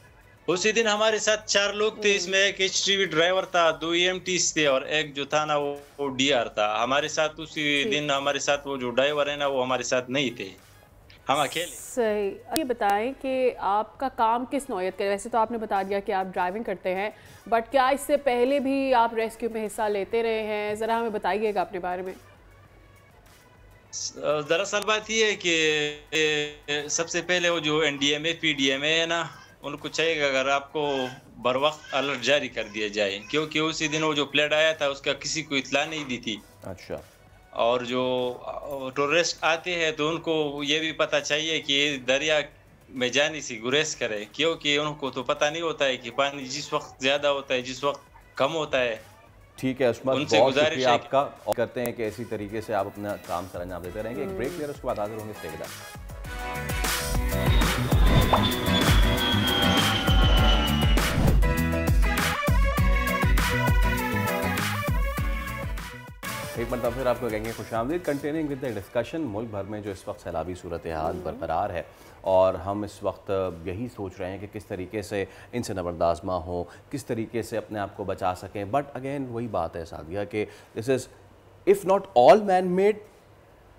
उसी दिन हमारे साथ 4 लोग थे, इसमें एक HTV ड्राइवर था, 2 EMTs थे और एक जो था ना वो DR था हमारे साथ। उसी दिन हमारे साथ वो जो ड्राइवर है ना वो हमारे साथ नहीं थे, हम अकेले। सही। ये बताएं कि आपका काम किस नौयत का? वैसे तो आपने बता दिया कि आप ड्राइविंग करते हैं, बट क्या इससे पहले भी आप रेस्क्यू में हिस्सा लेते रहे हैं? ज़रा हमें बताइएगा अपने बारे में। दरअसल बात ये है कि सबसे पहले वो जो NDMA PDMA है ना, उनको चाहिए अगर आपको बर वक्त अलर्ट जारी कर दिया जाए, क्योंकि उसी दिन वो जो फ्लड आया था उसका किसी को इत्तला नहीं दी थी। अच्छा। और जो टूरिस्ट आते हैं तो उनको ये भी पता चाहिए कि दरिया में जाने से गुरेज करें, क्योंकि उनको तो पता नहीं होता है कि पानी जिस वक्त ज़्यादा होता है, जिस वक्त कम होता है। ठीक है उस्मान, बहुत शुक्रिया आपका। और करते हैं कि इसी तरीके से आप अपना काम सर अंजाम देते रहेंगे। एक ब्रेक लेकर उसके बाद हाजिर होंगे। स्टे विद अस। एक मरतबा फिर आपको कहेंगे खुशामदीद। कंटिन्यूइंग विद द डिस्कशन, मुल्क भर में जो इस वक्त सैलाबी सूरत हाल बरकरार है और हम इस वक्त यही सोच रहे हैं कि किस तरीके से इनसे नबरदाज़मा हो, किस तरीके से अपने आप को बचा सकें। बट अगेन वही बात है सादिया कि this is if not all man made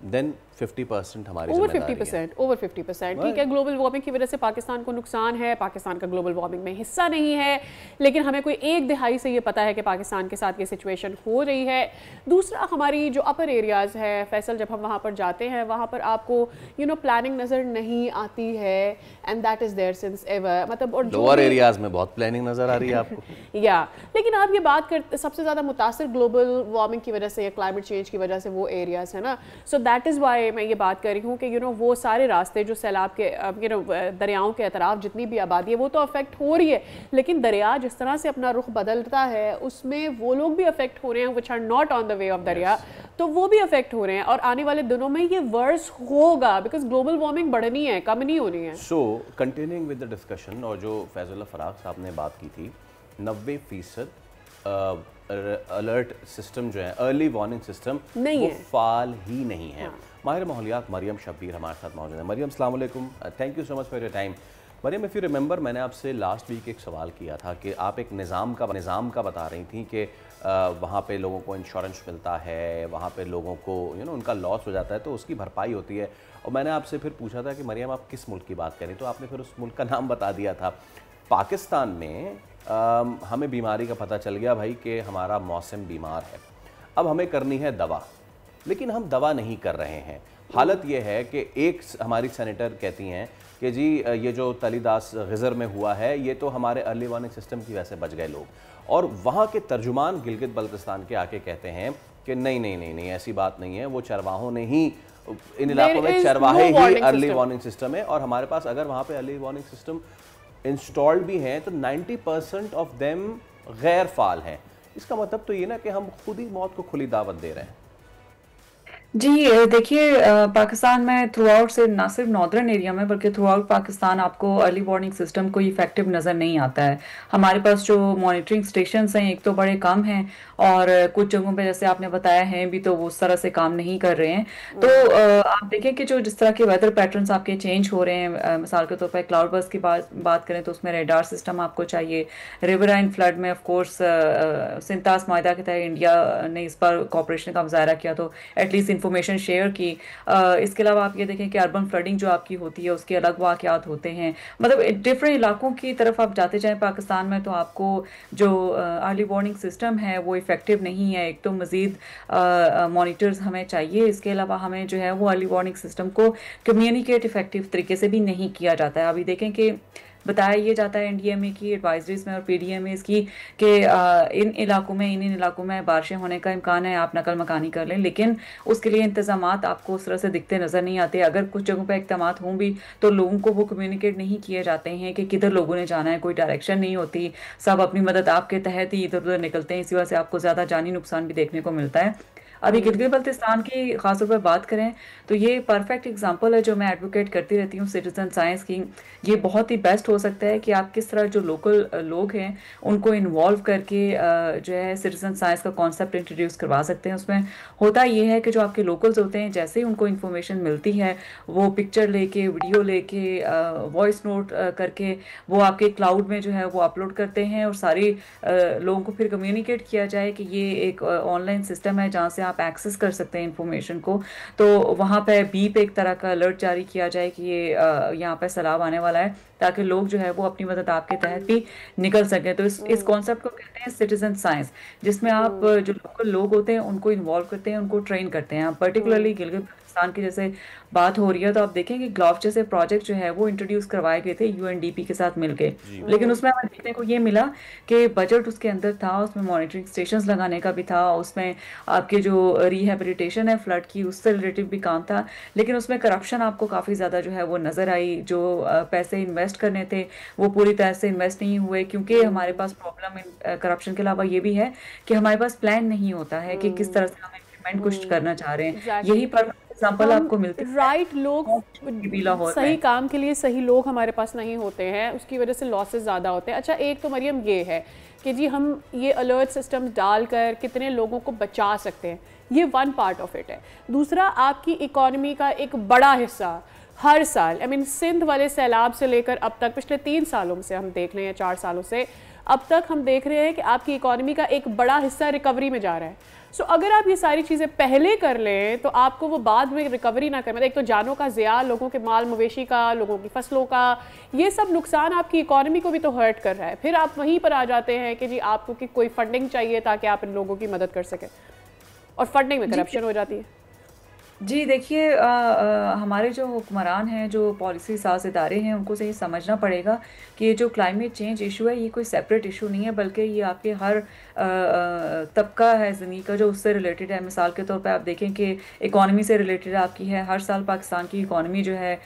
then 50% हमारी ओवर 50%। ठीक है, ग्लोबल वार्मिंग की वजह से पाकिस्तान को नुकसान है, पाकिस्तान का ग्लोबल वार्मिंग में हिस्सा नहीं है, लेकिन हमें कोई 1/2 से ये पता है कि पाकिस्तान के साथ ये सिचुएशन हो रही है। दूसरा, हमारी जो अपर एरियाज़ है फैसल, जब हम वहाँ पर जाते हैं वहाँ पर आपको प्लानिंग नज़र नहीं आती है, and that is there since ever. मतलब और लोअर एरियाज़ में बहुत प्लानिंग नज़र आ रही है आपको। या लेकिन आप ये बात करते, सबसे ज़्यादा मुतासिर ग्लोबल वार्मिंग की वजह से या क्लाइमेट चेंज की वजह से वो एरियाज़ है ना, सो दैट इज़ वाई मैं ये बात कर रही हूँ कि वो सारे रास्ते जो सैलाब के दरियाओं के अतराफ जितनी भी आबादी है वो तो अफेक्ट हो रही है, लेकिन दरिया जिस तरह से अपना रुख बदलता है उसमें वो लोग भी अफेक्ट हो रहे हैं which are not on the way of दरिया। तो वो भी अफेक्ट हो रहे हैं और आने वाले दिनों में ये वर्स होगा बिकॉज ग्लोबल वार्मिंग बढ़नी है, कम नहीं होनी है। सो कंटिन्यूइंग विद द डिस्कशन, और जो फैजुल्ला फराग साहब ने बात की थी 90% अलर्ट सिस्टम जो है, अर्ली वार्निंग सिस्टम नहीं वो है, फाल ही नहीं है। माहिर माहौलियात मरियम शब्बीर हमारे साथ मौजूद है। मरियम अस्सलाम वालेकुम, thank you so much for your time. Maryam, if you remember, मैंने आपसे लास्ट वीक एक सवाल किया था कि आप एक निज़ाम का बता रही थी कि वहाँ पे लोगों को इंश्योरेंस मिलता है, वहाँ पे लोगों को उनका लॉस हो जाता है तो उसकी भरपाई होती है। और मैंने आपसे फिर पूछा था कि मरियम आप किस मुल्क की बात करें, तो आपने फिर उस मुल्क का नाम बता दिया था। पाकिस्तान में हमें बीमारी का पता चल गया भाई कि हमारा मौसम बीमार है, अब हमें करनी है दवा, लेकिन हम दवा नहीं कर रहे हैं। हालत यह है कि एक हमारी सेनेटर कहती हैं कि जी ये जो तलीदास ग़ज़र में हुआ है ये तो हमारे अर्ली वार्निंग सिस्टम की वजह से बच गए लोग, और वहाँ के तर्जुमान गिलगित बल्तिस्तान के आके कहते हैं कि नहीं नहीं नहीं नहीं ऐसी बात नहीं है, वो चरवाहों ने ही इन इलाकों में चरवाहे ही अर्ली वार्निंग सिस्टम है, और हमारे पास अगर वहाँ पे अर्ली वार्निंग सिस्टम इंस्टॉल्ड भी हैं तो 90% ऑफ देम गैर फाल हैं। इसका मतलब तो ये ना कि हम खुद ही मौत को खुली दावत दे रहे हैं। जी देखिए, पाकिस्तान में थ्रू आउट से ना सिर्फ नॉर्दर्न एरिया में बल्कि थ्रू आउट पाकिस्तान आपको अर्ली वार्निंग सिस्टम कोई इफेक्टिव नज़र नहीं आता है। हमारे पास जो मॉनिटरिंग स्टेशंस हैं एक तो बड़े कम हैं और कुछ जगहों पे जैसे आपने बताया हैं भी तो वो उस तरह से काम नहीं कर रहे हैं। तो आप देखें कि जो जिस तरह के वेदर पैटर्न्स आपके चेंज हो रहे हैं, मिसाल के तौर पर क्लाउड बर्स्ट की बात करें तो उसमें रेडार सिस्टम आपको चाहिए। रिवराइन फ्लड में ऑफकोर्स सिंतास माहिदा के तहत इंडिया ने इस पर कॉपरेशन का मुजाहरा किया तो एटलीस्ट इंफॉर्मेशन शेयर की। इसके अलावा आप ये देखें कि अर्बन फ्लडिंग जो आपकी होती है उसके अलग वाक़यात होते हैं। मतलब डिफरेंट इलाकों की तरफ आप जाते जाएं पाकिस्तान में तो आपको जो अर्ली वार्निंग सिस्टम है वो इफ़ेक्टिव नहीं है। एक तो मज़ीद मॉनिटर्स हमें चाहिए, इसके अलावा हमें जो है वो अर्ली वार्निंग सिस्टम को कम्युनिकेट इफ़ेक्टिव तरीके से भी नहीं किया जाता है। अभी देखें कि बताया ये जाता है एनडीएमए की एडवाइजरीज में और पीडीएमएस की कि इन इलाकों में बारिशें होने का इम्कान है, आप नकल मकानी कर लें, लेकिन उसके लिए इंतजामात आपको उस तरह से दिखते नज़र नहीं आते। अगर कुछ जगहों पर इक़दामात हों भी तो लोगों को वो कम्युनिकेट नहीं किए जाते हैं कि किधर लोगों ने जाना है, कोई डायरेक्शन नहीं होती, सब अपनी मदद आपके तहत ही इधर उधर निकलते हैं। इसी वजह से आपको ज़्यादा जानी नुकसान भी देखने को मिलता है। अभी गिलगित बल्तिस्तान की खासतौर पर बात करें तो ये परफेक्ट एग्जांपल है जो मैं एडवोकेट करती रहती हूँ सिटीजन साइंस की। ये बहुत ही बेस्ट हो सकता है कि आप किस तरह जो लोकल लोग हैं उनको इन्वॉल्व करके जो है सिटीजन साइंस का कॉन्सेप्ट इंट्रोड्यूस करवा सकते हैं। उसमें होता ये है कि जो आपके लोकल्स होते हैं जैसे ही उनको इन्फॉर्मेशन मिलती है वो पिक्चर लेके, वीडियो लेके, वॉइस नोट करके वो आपके क्लाउड में जो है वो अपलोड करते हैं और सारी लोगों को फिर कम्युनिकेट किया जाए कि ये एक ऑनलाइन सिस्टम है जहाँ से आप एक्सेस कर सकते हैं इंफॉर्मेशन को। तो वहाँ पे बीप एक तरह का अलर्ट जारी किया जाए कि ये यहाँ पे सैलाब आने वाला है, ताकि लोग जो है वो अपनी मदद आपके तहत भी निकल सकें। तो इस कॉन्सेप्ट को कहते हैं सिटीजन साइंस, जिसमें आप जो लोकल लोग होते हैं उनको इन्वॉल्व करते हैं, उनको ट्रेन करते हैं। पर्टिकुलरली गिलगित बल्तिस्तान की जैसे बात हो रही है तो आप देखें कि ग्लॉव जैसे प्रोजेक्ट जो है वो इंट्रोड्यूस करवाए गए थे यूएनडीपी के साथ मिलके, लेकिन उसमें हमें देखने को ये मिला कि बजट उसके अंदर था, उसमें मॉनिटरिंग स्टेशंस लगाने का भी था, उसमें आपके जो रिहेबिलिटेशन है फ्लड की उससे रिलेटिव भी काम था, लेकिन उसमें करप्शन आपको काफ़ी ज़्यादा जो है वो नज़र आई। जो पैसे इन्वेस्ट करने थे वो पूरी तरह से इन्वेस्ट नहीं हुए, क्योंकि हमारे पास प्रॉब्लम करप्शन के अलावा ये भी है कि हमारे पास प्लान नहीं होता है कि किस तरह से हम इम्प्लीमेंट कुछ करना चाह रहे हैं। यही पर एग्जांपल आपको मिलते हैं। राइट लोग सही काम के लिए सही लोग हमारे पास नहीं होते हैं, उसकी वजह से लॉसेस ज़्यादा होते हैं। अच्छा, एक तो मरियम ये है कि जी हम ये अलर्ट सिस्टम डालकर कितने लोगों को बचा सकते हैं, ये वन पार्ट ऑफ इट है। दूसरा, आपकी इकॉनमी का एक बड़ा हिस्सा हर साल, आई मीन सिंध वाले सैलाब से लेकर अब तक पिछले 3 सालों से हम देख रहे हैं, 4 सालों से अब तक हम देख रहे हैं कि आपकी इकॉनमी का एक बड़ा हिस्सा रिकवरी में जा रहा है। सो अगर आप ये सारी चीज़ें पहले कर लें तो आपको वो बाद में रिकवरी ना करना, एक तो जानों का ज़िया, लोगों के माल मवेशी का, लोगों की फसलों का, ये सब नुकसान आपकी इकॉनमी को भी तो हर्ट कर रहा है। फिर आप वहीं पर आ जाते हैं कि जी आपको कि कोई फंडिंग चाहिए ताकि आप इन लोगों की मदद कर सकें, और फंडिंग में करप्शन हो जाती है। जी देखिए, हमारे जो हुक्मरान हैं, जो पॉलिसी साज इदारे हैं, उनको सही समझना पड़ेगा कि ये जो क्लाइमेट चेंज इशू है ये कोई सेपरेट इशू नहीं है, बल्कि ये आपके हर तबका है ज़िंदगी का जो उससे रिलेटेड है। मिसाल के तौर पे आप देखें कि इकॉनमी से रिलेटेड आपकी है। हर साल पाकिस्तान की इकॉनमी जो है,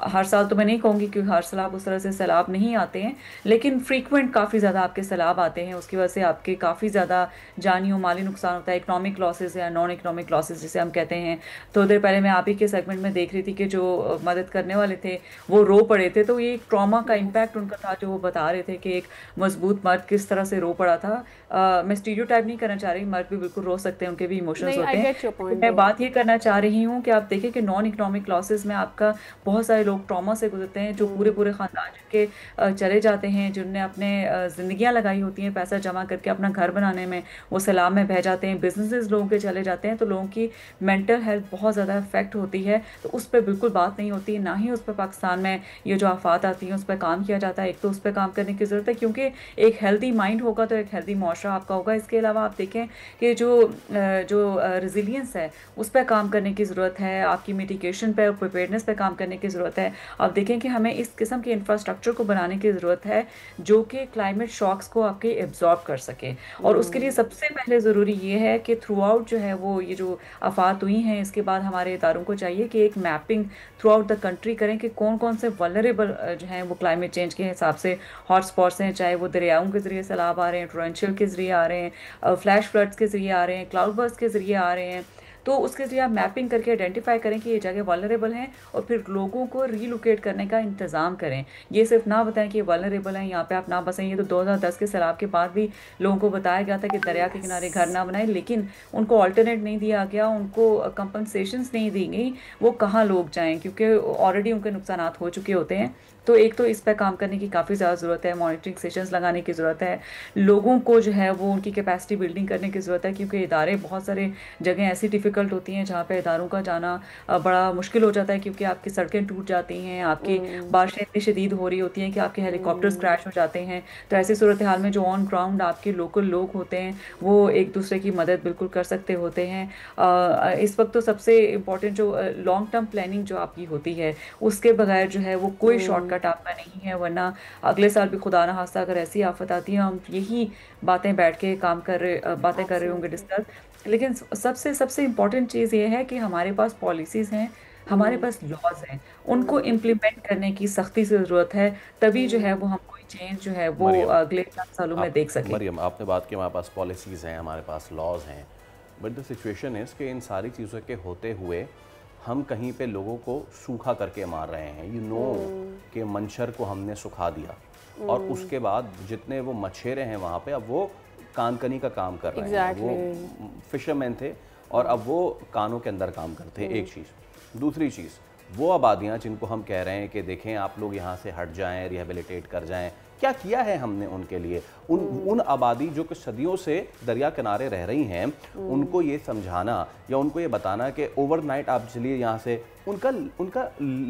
हर साल तो मैं नहीं कहूँगी क्योंकि हर साल उस तरह से सैलाब नहीं आते हैं, लेकिन फ्रीक्वेंट काफ़ी ज़्यादा आपके सैलाब आते हैं। उसकी वजह से आपके काफ़ी ज़्यादा जानी और माली नुकसान होता है, इकनॉमिक लॉसेज या नॉन इकनॉमिक लॉसेज जिसे हम कहते हैं। थोड़ी देर पहले मैं आप ही के सेगमेंट में देख रही थी कि जो मदद करने वाले थे वो रो पड़े थे, तो ये एक ट्रॉमा का इम्पैक्ट उनका था जो वो बता रहे थे कि एक मजबूत मर्द किस तरह से रो पड़ा था। मैं स्टीरियोटाइप नहीं करना चाह रही, मर्द भी बिल्कुल रो सकते हैं, उनके भी इमोशंस होते हैं। मैं बात ये करना चाह रही हूँ कि आप देखें कि नॉन इकनॉमिक लॉसेज में आपका बहुत सारे लोग ट्रॉमा से गुजरते हैं, जो पूरे पूरे ख़ानदान जिनके चले जाते हैं, जिनने अपने ज़िंदगियाँ लगाई होती हैं पैसा जमा करके अपना घर बनाने में, वो सैलाब में बह जाते हैं। बिजनेसेस लोगों के चले जाते हैं, तो लोगों की मेंटल हेल्थ बहुत ज़्यादा इफेक्ट होती है। तो उस पर बिल्कुल बात नहीं होती, ना ही उस पर पाकिस्तान में ये जो आफात आती हैं उस पर काम किया जाता है। एक तो उस पर काम करने की ज़रूरत है, क्योंकि एक हेल्दी माइंड होगा तो एक हेल्दी मुआशरा आपका होगा। इसके अलावा आप देखें कि जो रेजिलियंस है उस पर काम करने की ज़रूरत है, आपकी मिटिगेशन पर, प्रिपेयर्डनेस पर काम करने की ज़रूरत है। आप देखें कि हमें इस किस्म के इंफ्रास्ट्रक्चर को बनाने की ज़रूरत है जो कि क्लाइमेट शॉक्स को आपके एब्जॉर्ब कर सके। और उसके लिए सबसे पहले ज़रूरी ये है कि थ्रू आउट जो है वो ये जो आफात हुई हैं, इसके बाद हमारे इदारों को चाहिए कि एक mapping through out the country करें कि कौन कौन से वल्नरेबल जो हैं वो क्लाइमेट चेंज के हिसाब से हॉट स्पॉट्स हैं, चाहे वो दरियाओं के ज़रिए सैलाब आ रहे हैं, टोरेंशियल के ज़रिए आ रहे हैं, फ्लैश फ्लड्स के ज़रिए आ रहे हैं, क्लाउड बर्स्ट के ज़रिए आ रहे हैं। तो उसके ज़रिए आप मैपिंग करके आइडेंटिफाई करें कि ये जगह वल्नरेबल हैं और फिर लोगों को रीलोकेट करने का इंतज़ाम करें। ये सिर्फ ना बताएं कि ये वल्नरेबल हैं, यहाँ पे आप ना बसें। ये तो 2010 के सैलाब के बाद भी लोगों को बताया गया था कि दरिया के किनारे घर ना बनाएं, लेकिन उनको ऑल्टरनेट नहीं दिया गया, उनको कंपनसेशंस नहीं दी गई। वो कहाँ लोग जाएँ, क्योंकि ऑलरेडी उनके नुकसान हो चुके होते हैं। तो एक तो इस पर काम करने की काफ़ी ज़्यादा ज़रूरत है, मॉनिटरिंग सेशंस लगाने की ज़रूरत है, लोगों को जो है वो उनकी कैपेसिटी बिल्डिंग करने की ज़रूरत है, क्योंकि इदारे बहुत सारे जगह ऐसी डिफ़िकल्ट होती हैं जहाँ पे इदारों का जाना बड़ा मुश्किल हो जाता है, क्योंकि आपकी सड़कें टूट जाती हैं, आपकी बारिशें इतनी शदीद हो रही होती हैं कि आपके हेलीकॉप्टर्स क्रैश हो जाते हैं। तो ऐसी सूरत हाल में जो ऑन ग्राउंड आपके लोकल लोग होते हैं वो एक दूसरे की मदद बिल्कुल कर सकते होते हैं। इस वक्त तो सबसे इम्पॉर्टेंट जो लॉन्ग टर्म प्लानिंग जो आपकी होती है उसके बगैर जो है वो कोई शॉर्टकट आपका नहीं है, वरना अगले साल भी खुदा ना खास्ता अगर ऐसी आफत आती है, हम यही बातें बैठ के बातें कर रहे होंगे डिस्कस। लेकिन सबसे इम्पॉर्टेंट चीज़ ये है कि हमारे पास पॉलिसीज़ हैं, हमारे पास लॉज हैं, उनको इम्प्लीमेंट करने की सख्ती से ज़रूरत है, तभी जो है वो हम कोई चेंज जो है वो अगले 4 सालों में देख सकें। मरियम, आपने बात की हमारे पास पॉलिसीज़ हैं, हमारे पास लॉज हैं, बट द सिचुएशन इज़ कि इन सारी चीज़ों के होते हुए हम कहीं पे लोगों को सूखा करके मार रहे हैं। यू नो कि मंशर को हमने सुखा दिया और उसके बाद जितने वो मछेरे हैं वहाँ पे अब वो कानकनी का काम कर रहे हैं। वो फिशरमैन थे और अब वो कानों के अंदर काम करते हैं। एक चीज़। दूसरी चीज़, वो आबादियाँ जिनको हम कह रहे हैं कि देखें आप लोग यहाँ से हट जाएं, रिहेबिलिटेट कर जाएं, क्या किया है हमने उनके लिए? उन आबादी जो कि सदियों से दरिया किनारे रह रही हैं, उनको ये समझाना या उनको ये बताना कि ओवरनाइट आप चलिए यहाँ से, उनका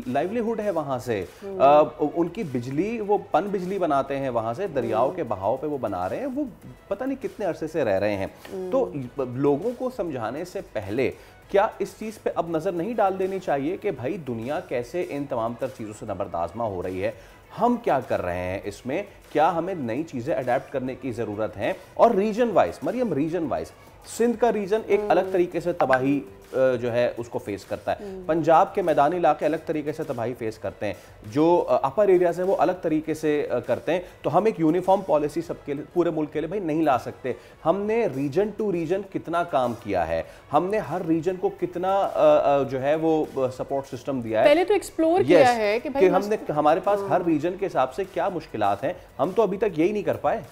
लाइवलीहुड है वहाँ से, उनकी बिजली वो पन बिजली बनाते हैं वहाँ से, दरियाओं के बहाव पे वो बना रहे हैं, वो पता नहीं कितने अरसे से रह रहे हैं। तो लोगों को समझाने से पहले क्या इस चीज़ पे अब नज़र नहीं डाल देनी चाहिए कि भाई दुनिया कैसे इन तमाम तर चीज़ों से नबरदाज़मा हो रही है, हम क्या कर रहे हैं इसमें, क्या हमें नई चीज़ें अडेप्ट करने की ज़रूरत है? और region wise, Maryam, region wise Sindh का रीजन एक अलग तरीके से तबाही जो है उसको फेस करता है, पंजाब के मैदानी इलाके अलग तरीके से तबाही फेस करते हैं, जो अपर एरियाज हैं वो अलग तरीके से करते हैं। तो हम एक यूनिफॉर्म पॉलिसी सबके लिए, पूरे मुल्क के लिए भाई नहीं ला सकते। हमने रीजन टू रीजन कितना काम किया है, हमने हर रीजन को कितना जो है वो सपोर्ट सिस्टम दिया है, पहले तो एक्सप्लोर किया है कि भाई हमने हमारे पास हर रीजन के हिसाब से क्या मुश्किलात हैं, हम तो अभी तक यही नहीं कर पाए।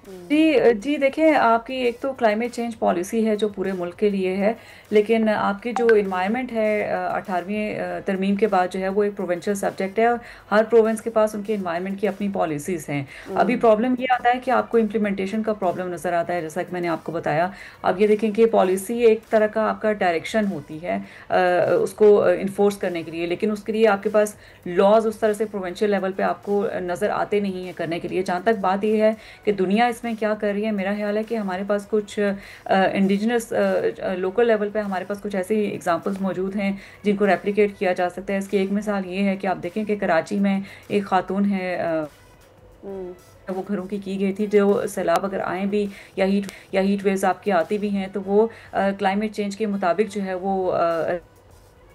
जी देखिए, आपकी एक तो क्लाइमेट चेंज पॉलिसी है जो पूरे मुल्क के लिए है, लेकिन आपकी जो इन्वायरमेंट है 18वीं तरमीम के बाद जो है वो एक प्रोविंशियल सब्जेक्ट है और हर प्रोविंस के पास उनके इन्वायरमेंट की अपनी पॉलिसीज़ हैं। अभी प्रॉब्लम ये आता है कि आपको इम्प्लीमेंटेशन का प्रॉब्लम नज़र आता है, जैसा कि मैंने आपको बताया। अब ये देखें कि पॉलिसी एक तरह का आपका डायरेक्शन होती है उसको इन्फोर्स करने के लिए, लेकिन उसके लिए आपके पास लॉज उस तरह से प्रोविंशियल लेवल पर आपको नज़र आते नहीं हैं करने के लिए। जहाँ तक बात यह है कि दुनिया इसमें क्या कर रही है, मेरा ख्याल है कि हमारे पास कुछ इंडिजिनस लोकल लेवल पे हमारे पास कुछ ऐसे एग्जांपल्स मौजूद हैं जिनको रेप्लिकेट किया जा सकता है। इसकी एक मिसाल ये है कि आप देखें कि कराची में एक खातून है, वो घरों की गई थी, जो सैलाब अगर आए भी या हीट वेव्स आपकी आती भी हैं तो वो क्लाइमेट चेंज के मुताबिक जो है वो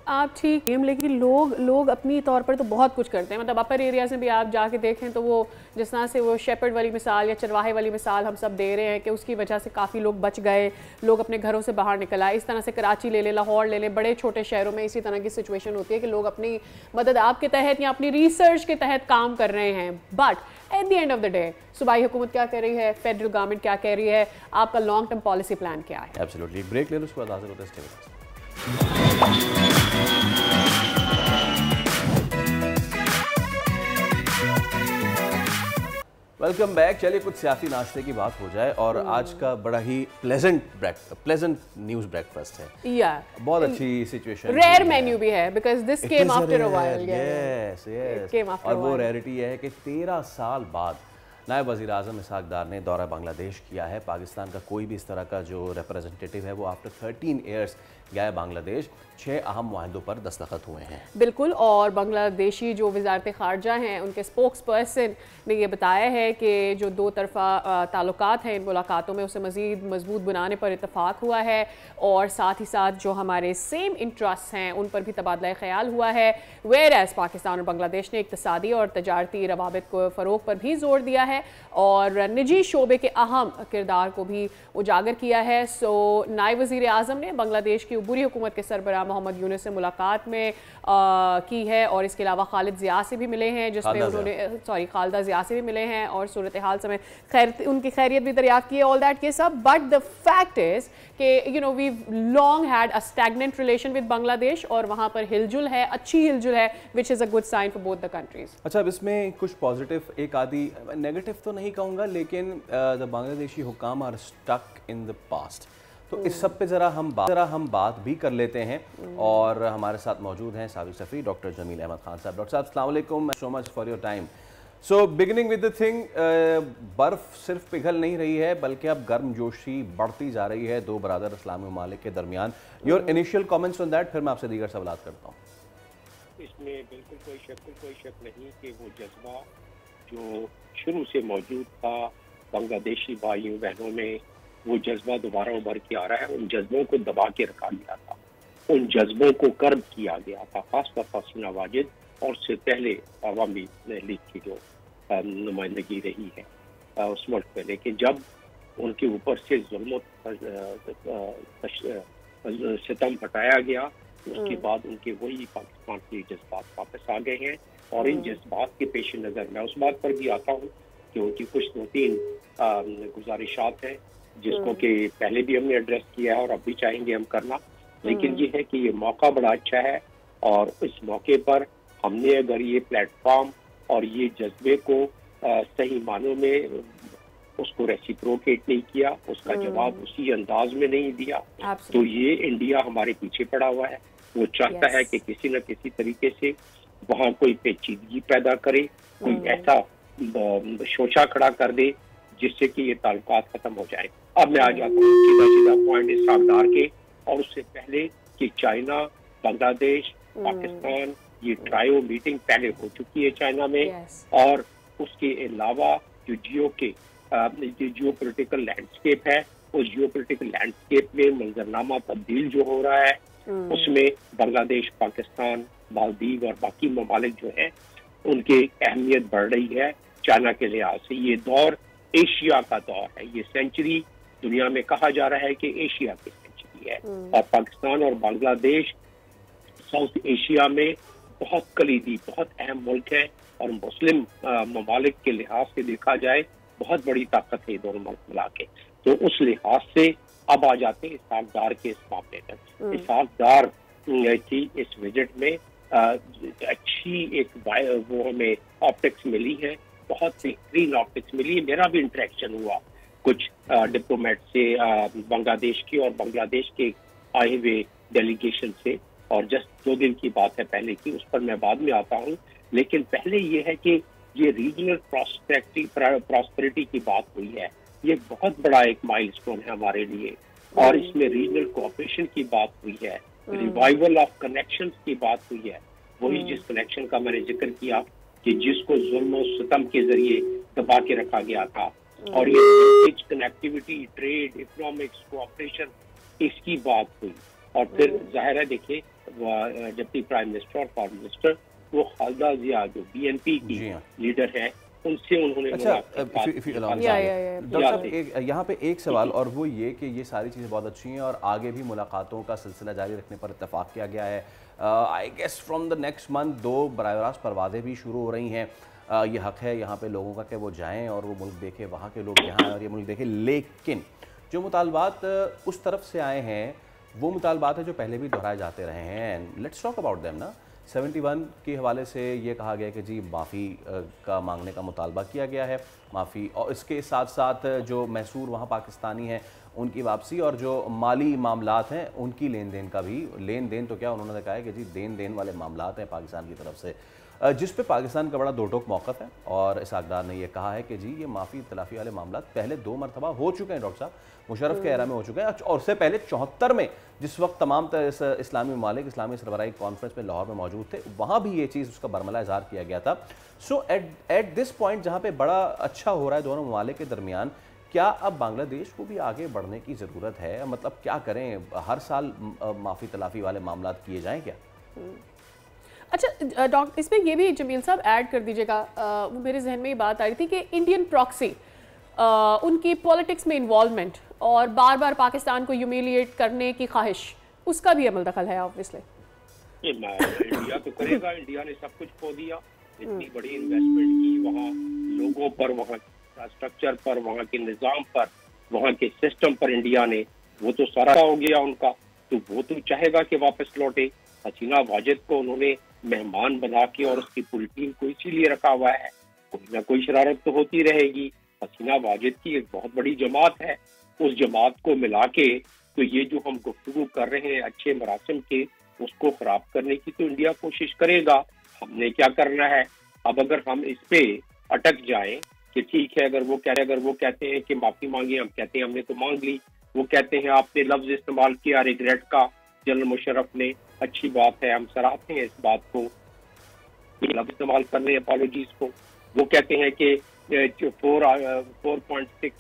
आप ठीक है, लेकिन लोग अपनी तौर पर तो बहुत कुछ करते हैं। मतलब अपर एरियाज में भी आप जाके देखें तो वो जिस तरह से वो शेपर्ड वाली मिसाल या चरवाहे वाली मिसाल हम सब दे रहे हैं कि उसकी वजह से काफ़ी लोग बच गए, लोग अपने घरों से बाहर निकल आए। इस तरह से कराची ले ले, लाहौर ले ले, बड़े छोटे शहरों में इसी तरह की सिचुएशन होती है कि लोग अपनी मदद आपके तहत या अपनी रिसर्च के तहत काम कर रहे हैं। But at the end of the day सूबाई हुकूमत क्या कह रही है, फेडरल गवर्नमेंट क्या कह रही है, आपका लॉन्ग टर्म पॉलिसी प्लान क्या है? एब्सोल्युटली। ब्रेक ले लो, उसके बाद हाजिर होते हैं। Welcome back. चलिए कुछ सियासी नाश्ते की बात हो जाए और आज का बड़ा ही प्लेजेंट न्यूज़ ब्रेकफास्ट है। बहुत अच्छी सिचुएशन, रेयर मेन्यू भी है because this came after a while. Yes. और वो रेयरिटी है कि 13 साल बाद नायब वज़ीर आज़म इसहाक डार ने दौरा बांग्लादेश किया है। पाकिस्तान का कोई भी इस तरह का जो रिप्रेजेंटेटिव है वो आफ्टर 13 ईयर्स गया है बांग्लादेश। 6 अहम मुआहदों पर दस्तखत हुए हैं। बिल्कुल। और बांग्लादेशी जो वज़ारत ख़ारजा हैं उनके स्पोक्स पर्सन ने ये बताया है कि जो दो तरफ़ा ताल्लुकात हैं इन मुलाकातों में उसे मज़ीद मजबूत बनाने पर इत्तफ़ाक़ हुआ है और साथ ही साथ जो हमारे सेम इंटरेस्ट हैं उन पर भी तबादला ख्याल हुआ है। वेयर एज़ पाकिस्तान और बांग्लादेश ने इक़्तिसादी और तजारती रवाबित को फ़रोग़ पर भी जोर दिया है और निजी शोबे के अहम किरदार को भी उजागर किया है। सो नायब वज़ीर आज़म ने बांग्लादेश की उबूरी हुकूमत के सरबराह मोहम्मद यूनुस से मुलाकात में की है और इसके अलावा खालिद ज़िया से भी मिले हैं, जिसमें उन्होंने खालिदा ज़िया से भी मिले हैं और सूरत हाल समेत उनकी खैरियत भी दरियाफ्त की है, ऑल दैट के सब। बट द फैक्ट इज़ कि we long had a stagnant relation with Bangladesh और वहाँ पर हिलजुल है, अच्छी हिलजुल है, which is a good sign for both the countries. अच्छा, अब इसमें कुछ पॉजिटिव, एक आदि नेगेटिव तो नहीं कहूँगा, लेकिन द बांग्लादेशी हुकाम are stuck in the past. तो इस सब पे ज़रा हम बात भी कर लेते हैं और हमारे साथ मौजूद हैं साबिक सफ़ी डॉक्टर जमील अहमद खान साहब। डॉक्टर साहब अस्सलाम वालेकुम, सो much for your time. So beginning with the thing, बर्फ़ सिर्फ पिघल नहीं रही है बल्कि अब गर्मजोशी बढ़ती जा रही है दो बरादर इस्लामी ममालिक के दरमियान। Your initial comments on that, फिर मैं आपसे दीगर सवाल करता हूँ। इसमें बिल्कुल कोई शक नहीं कि वो जज्बा जो शुरू से मौजूद था बांग्लादेशी भाइयों बहनों में, वो जज्बा दोबारा उभर के आ रहा है। उन जज्बों को दबा के रखा गया था, उन जज्बों को कर्ब किया गया था, खासतौर पर हसीना वाजिद और उससे पहले अवामी लीग की जो नुमाइंदगी रही है उस मुल्क में। लेकिन जब उनके ऊपर से जुल्म सितम हटाया गया उसके बाद उनके वही पाकिस्तान के जज्बात वापस आ गए हैं और इन जज्बात के पेश नज़र मैं उस बात पर भी आता हूँ कि उनकी कुछ 2-3 गुजारिशात हैं जिसको कि पहले भी हमने एड्रेस किया है और अब भी चाहेंगे हम करना। लेकिन ये है कि ये मौका बड़ा अच्छा है और इस मौके पर हमने अगर ये प्लेटफॉर्म और ये जज्बे को सही मानों में उसको रेसिप्रोकेट नहीं किया, उसका जवाब उसी अंदाज में नहीं दिया, तो ये इंडिया हमारे पीछे पड़ा हुआ है। वो चाहता है कि किसी न किसी तरीके से वहाँ कोई पेचीदगी पैदा करे, कोई ऐसा शोशा खड़ा कर दे जिससे कि ये ताल्लुकात खत्म हो जाए। अब मैं आ जाता हूँ सीधा पॉइंट इसहाक डार के, और उससे पहले कि चाइना, बांग्लादेश, पाकिस्तान, ये ट्रायो मीटिंग पहले हो चुकी है चाइना में और उसके अलावा जो जियो पोलिटिकल लैंडस्केप है, उस जियो पोलिटिकल लैंडस्केप में मंजरनामा तब्दील जो हो रहा है उसमें बांग्लादेश, पाकिस्तान, मालदीव और बाकी ममालिक जो है उनकी अहमियत बढ़ रही है चाइना के लिहाज से। ये दौर एशिया का दौर है, ये सेंचुरी दुनिया में कहा जा रहा है कि एशिया की सेंचुरी है और पाकिस्तान और बांग्लादेश साउथ एशिया में बहुत कलीदी, बहुत अहम मुल्क है और मुस्लिम ममालिक के लिहाज से देखा जाए बहुत बड़ी ताकत है दोनों मुल्क मिला के। तो उस लिहाज से अब आ जाते हैं इसहाक डार के इस मामले पर। इसहाक डार की इस विजिट में अच्छी एक वो हमें ऑप्टिक्स मिली है, बहुत बेहतरीन ऑप्टिक्स मिली। मेरा भी इंटरेक्शन हुआ कुछ डिप्लोमेट से बांग्लादेश की और बांग्लादेश के आए हुए डेलीगेशन से, और जस्ट 2 दिन की बात है पहले की, उस पर मैं बाद में आता हूँ। लेकिन पहले ये है कि ये रीजनल प्रॉस्पेरिटी की बात हुई है ये बहुत बड़ा एक माइलस्टोन है हमारे लिए। और इसमें रीजनल कोऑपरेशन की बात हुई है, रिवाइवल ऑफ कनेक्शंस की बात हुई है, वही जिस कनेक्शन का मैंने जिक्र किया कि जिसको जुल्म और सितम के जरिए दबा के रखा गया था। और ये कनेक्टिविटी, ट्रेड, इकोनॉमिक्स, कोऑपरेशन, इसकी बात हुई। और फिर जाहिर है देखिए डिप्टी प्राइम मिनिस्टर और फॉरेन मिनिस्टर वो खालिदा जिया जो बीएनपी की लीडर है, उनसे उन्होंने यहाँ पे एक सवाल और वो ये कि ये सारी चीज़ें बहुत अच्छी हैं और आगे भी मुलाकातों का सिलसिला जारी रखने पर इत्तेफाक किया गया है। I guess from the next month 2 बराह रास्त परवाज़ें भी शुरू हो रही हैं। ये हक़ है यहाँ पे लोगों का कि वो जाएँ और वो मुल्क देखें, वहाँ के लोग यहाँ और ये मुल्क देखें। लेकिन जो मुतालबात उस तरफ से आए हैं वो मुतालबात है जो पहले भी दोहराए जाते रहे हैं। लेट्स टॉक अबाउट देम ना। 71 के हवाले से ये कहा गया कि जी माफ़ी का मांगने का मुतालबा किया गया है, माफ़ी, और इसके साथ साथ जो मैसूर वहाँ पाकिस्तानी हैं उनकी वापसी और जो माली मामलात हैं उनकी लेन देन का भी, लेन देन तो क्या उन्होंने कहा है कि जी देन देन वाले मामलात हैं पाकिस्तान की तरफ से, जिस पे पाकिस्तान का बड़ा दो टोक मौक़िफ़ है। और इसाकदार ने यह कहा है कि जी ये माफ़ी तलाफ़ी वाले मामलात पहले 2 मरतबा हो चुके हैं डॉक्टर साहब, मुशर्रफ के एरा में हो चुके हैं और उससे पहले 74 में जिस वक्त तमाम इस्लामी ममालिक इस्लामी सरबराही कॉन्फ्रेंस में लाहौर में मौजूद थे, वहाँ भी ये चीज़ उसका बरमला इज़हार किया गया था। सो एट दिस पॉइंट जहाँ पे बड़ा अच्छा हो रहा है दोनों ममालिक के दरमियान, क्या अब बांग्लादेश को भी आगे बढ़ने की ज़रूरत है? मतलब क्या करें, हर साल माफ़ी तलाफ़ी वाले मामलात किए जाएँ क्या? अच्छा डॉक्टर, इसमें ये भी जमील साहब ऐड कर दीजिएगा, वो मेरे जहन में ये बात आ रही थी कि इंडियन प्रॉक्सी, उनकी पॉलिटिक्स में इन्वॉल्वमेंट और बार बार पाकिस्तान को ह्यूमिलिएट करने की ख्वाहिश, उसका भी अमल दखल है ऑब्वियसली। इंडिया तो करेगा, इंडिया ने सब कुछ खो दिया, इतनी बड़ी इन्वेस्टमेंट की वहाँ लोगों पर, वहाँ इंफ्रास्ट्रक्चर पर, वहाँ के निज़ाम पर, वहाँ के सिस्टम पर इंडिया ने, वो तो सारा हो गया उनका, तो वो तो चाहेगा कि वापस लौटे। हसीना वाजिद को उन्होंने मेहमान बना के और उसकी पूरी टीम को इसीलिए रखा हुआ है, कोई ना कोई शरारत तो होती रहेगी। हसीना वाजिद की एक बहुत बड़ी जमात है, उस जमात को मिला के तो ये जो हम गुफ्तगू कर रहे हैं अच्छे मरासिम के, उसको खराब करने की तो इंडिया कोशिश करेगा। हमने क्या करना है अब? अगर हम इस पे अटक जाएं कि ठीक है, अगर वो कहते हैं कि माफी मांगी, हम कहते हैं हमने तो मांग ली, वो कहते हैं आपने लफ्ज इस्तेमाल किया रिग्रेट का जनरल मुशर्रफ ने, अच्छी बात है, हम सराहते हैं इस बात को, लफ्ज इस्तेमाल कर रहे हैं अपॉलॉजीज को। वो कहते हैं कि 4.6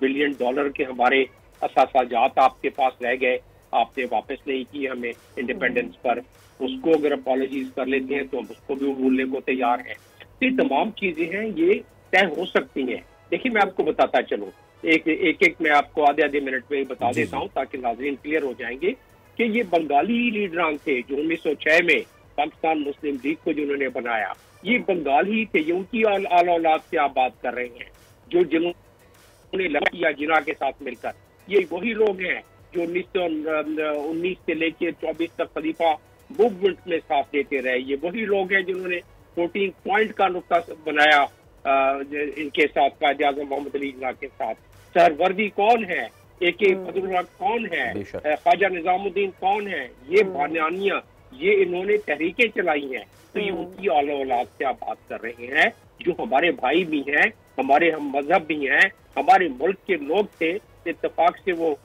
बिलियन डॉलर के हमारे असासाजात आपके पास रह गए, आपने वापस नहीं किए हमें इंडिपेंडेंस पर, उसको अगर अपॉलॉजीज कर लेते हैं तो हम उसको भी भूलने को तैयार हैं। ये तमाम चीजें हैं, ये तय हो सकती हैं। देखिए मैं आपको बताता चलूं, एक मैं आपको आधे मिनट में बता देता हूँ ताकि नाज़रीन क्लियर हो जाएंगे कि ये बंगाली लीडरान थे जो 1906 में पाकिस्तान मुस्लिम लीग को जिन्होंने बनाया, ये बंगाली थे, ये उनकी औलाद से आप बात कर रहे हैं, जो जिन्होंने लड़ा किया जिना के साथ मिलकर, ये वही लोग हैं जो 1919 से लेके 24 तक खलीफा मूवमेंट में साथ देते रहे, ये वही लोग हैं जिन्होंने 14 पॉइंट का नुक्ता बनाया इनके साथ, कायदे आज़म मोहम्मद अली जिन्ना के साथ। सरवर्दी कौन है, AK फजलुल हक कौन है, ख्वाजा निजामुद्दीन कौन है, ये बानियानियां, ये इन्होंने तहरीकें चलाई हैं, तो ये उनकी औलाद से आप बात कर रहे हैं, जो हमारे भाई भी हैं, हमारे हम मजहब भी हैं, हमारे मुल्क के लोग थे, इत्तेफाक से वो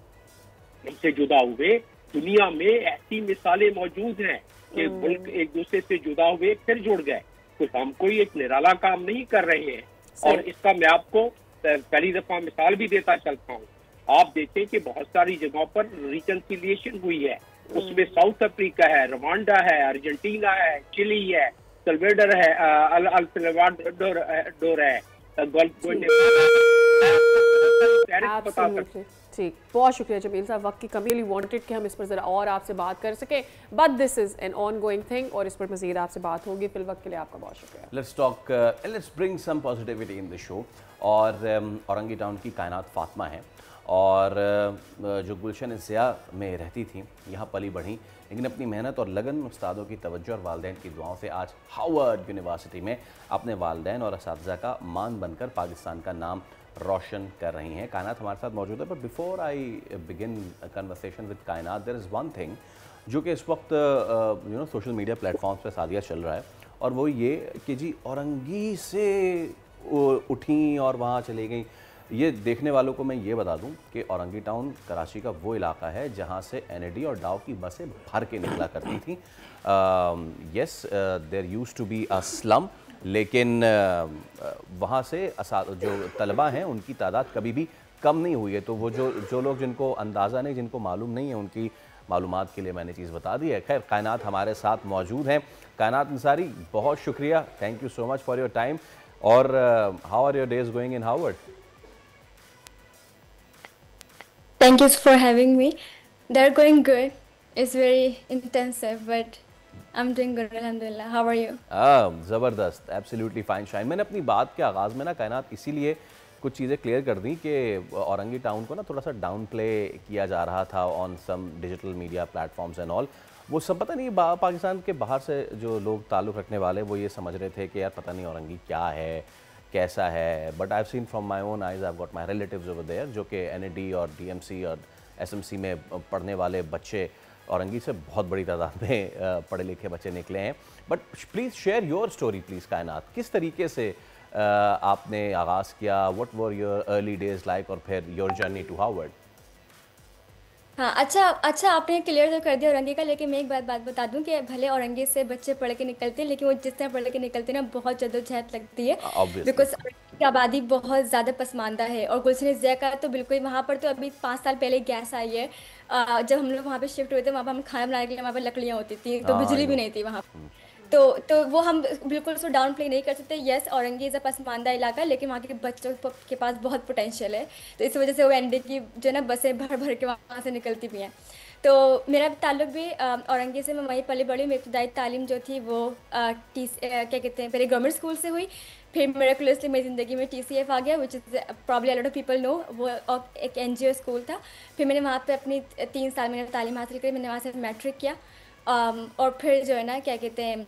हमसे जुदा हुए। दुनिया में ऐसी मिसालें मौजूद हैं कि मुल्क एक दूसरे से जुदा हुए फिर जुड़ गए, तो हम कोई एक निराला काम नहीं कर रहे हैं। और इसका मैं आपको पहली दफा मिसाल भी देता चलता हूँ, आप देखें कि बहुत सारी जगहों पर रिकंसिलिएशन हुई है, उसमें साउथ अफ्रीका है, रवांडा है, अर्जेंटीना है, चिली है, सल्वाडोर है, अल सल्वाडोर है, ठीक, बहुत शुक्रिया जमील साहब, वक्त की कमी वांटेड कि हम इस पर ज़रा और आपसे बात कर सकें, but this is an on going thing और इस पर मज़ीद आपसे बात होगी। फिल वक्त के लिए आपका बहुत शुक्रिया। Let's bring some positivity in the show. और औरंगी टाउन की कायनात फातिमा है और जो गुलशन ज़िया में रहती थी, यहाँ पली बढ़ी, लेकिन अपनी मेहनत और लगन, उस्तादों की तवज्जो और वालिदैन की दुआओं से आज हार्वर्ड यूनिवर्सिटी में अपने वालिदैन और असातिज़ा का मान बनकर पाकिस्तान का नाम रोशन कर रही हैं। कायनात हमारे साथ मौजूद है, but before I begin conversation with कायनात, देयर इज़ वन थिंग जो कि इस वक्त सोशल मीडिया प्लेटफॉर्म्स पर सादिया चल रहा है, और वो ये कि जी औरंगी से उठी और वहाँ चली गई। ये देखने वालों को मैं ये बता दूं कि औरंगी टाउन कराची का वो इलाका है जहां से NAD और डाव की बसें भर के निकला करती थी। Yes, there used to be a slum, लेकिन वहाँ से जो तलबा हैं उनकी तादाद कभी भी कम नहीं हुई है। तो वो जो लोग जिनको अंदाज़ा नहीं, जिनको मालूम नहीं है, उनकी मालूमात के लिए मैंने चीज़ बता दी है। खैर, कायनात हमारे साथ मौजूद हैं। कायनात अंसारी, बहुत शुक्रिया, thank you so much for your time. और how are your days going in Harvard? Thank you for having me. They're going good. It's very intensive, but I'm doing good, alhamdulillah. How are you? ज़बरदस्त, absolutely fine shine. मैंने अपनी बात के आगाज़ में ना कायनात इसीलिए कुछ चीज़ें क्लियर कर दी कि औरंगी टाउन को ना थोड़ा सा डाउन प्ले किया जा रहा था on some digital media platforms and all. वो सब पता नहीं पाकिस्तान के बाहर से जो लोग ताल्लुक़ रखने वाले वो ये समझ रहे थे कि यार पता नहीं औरंगी क्या है, कैसा है। But I have seen from my own eyes, I have got my relatives over there जो कि NAD और DMC और SMC में पढ़ने वाले बच्चे औरंगी से बहुत बड़ी तादाद में पढ़े लिखे बच्चे निकले हैं। But please share your story please कायनात, किस तरीके से आपने आगाज़ किया, what were your early days like, और फिर योर जर्नी टू हार्वर्ड? हाँ, अच्छा आपने क्लियर तो कर दिया औरंगी का, लेकिन मैं एक बात बता दूं कि भले औरंगी से बच्चे पढ़ के निकलते हैं, लेकिन वो जिस तरह पढ़ के निकलते हैं ना, बहुत जद्दोजहद लगती है, बिकॉज की आबादी बहुत ज़्यादा पसमानदा है। और गुलशन ज़िया का तो बिल्कुल, वहाँ पर तो अभी 5 साल पहले गैस आई है। जब हम लोग वहाँ पे शिफ्ट हुए थे, वहाँ पर हम खाना बनाने के लिए वहाँ पर लकड़ियाँ होती थी, तो बिजली भी नहीं थी वहाँ। तो वो हम बिल्कुल उसको डाउन प्ले नहीं कर सकते। Yes, Orangi is a Pasmanda इलाका, लेकिन वहाँ के बच्चों के पास बहुत पोटेंशियल है, तो इस वजह से वो NAD की जो ना बसें भर भर के वहाँ से निकलती भी हैं। तो मेरा ताल्लुक भी औरंगी से, मैं वहीं पली बड़ी। मेरी इब्तदाई तालीम जो थी वो क्या कहते हैं, पहले गवर्नमेंट स्कूल से हुई, फिर मिरेकुलसली मेरी ज़िंदगी में TCF आ गया, which is probably a lot of people know. वो एक NGO स्कूल था। फिर मैंने वहाँ पर अपनी 3 साल मैंने तालीम हासिल करी, मैंने वहाँ से मैट्रिक किया, और फिर जो है ना क्या कहते हैं,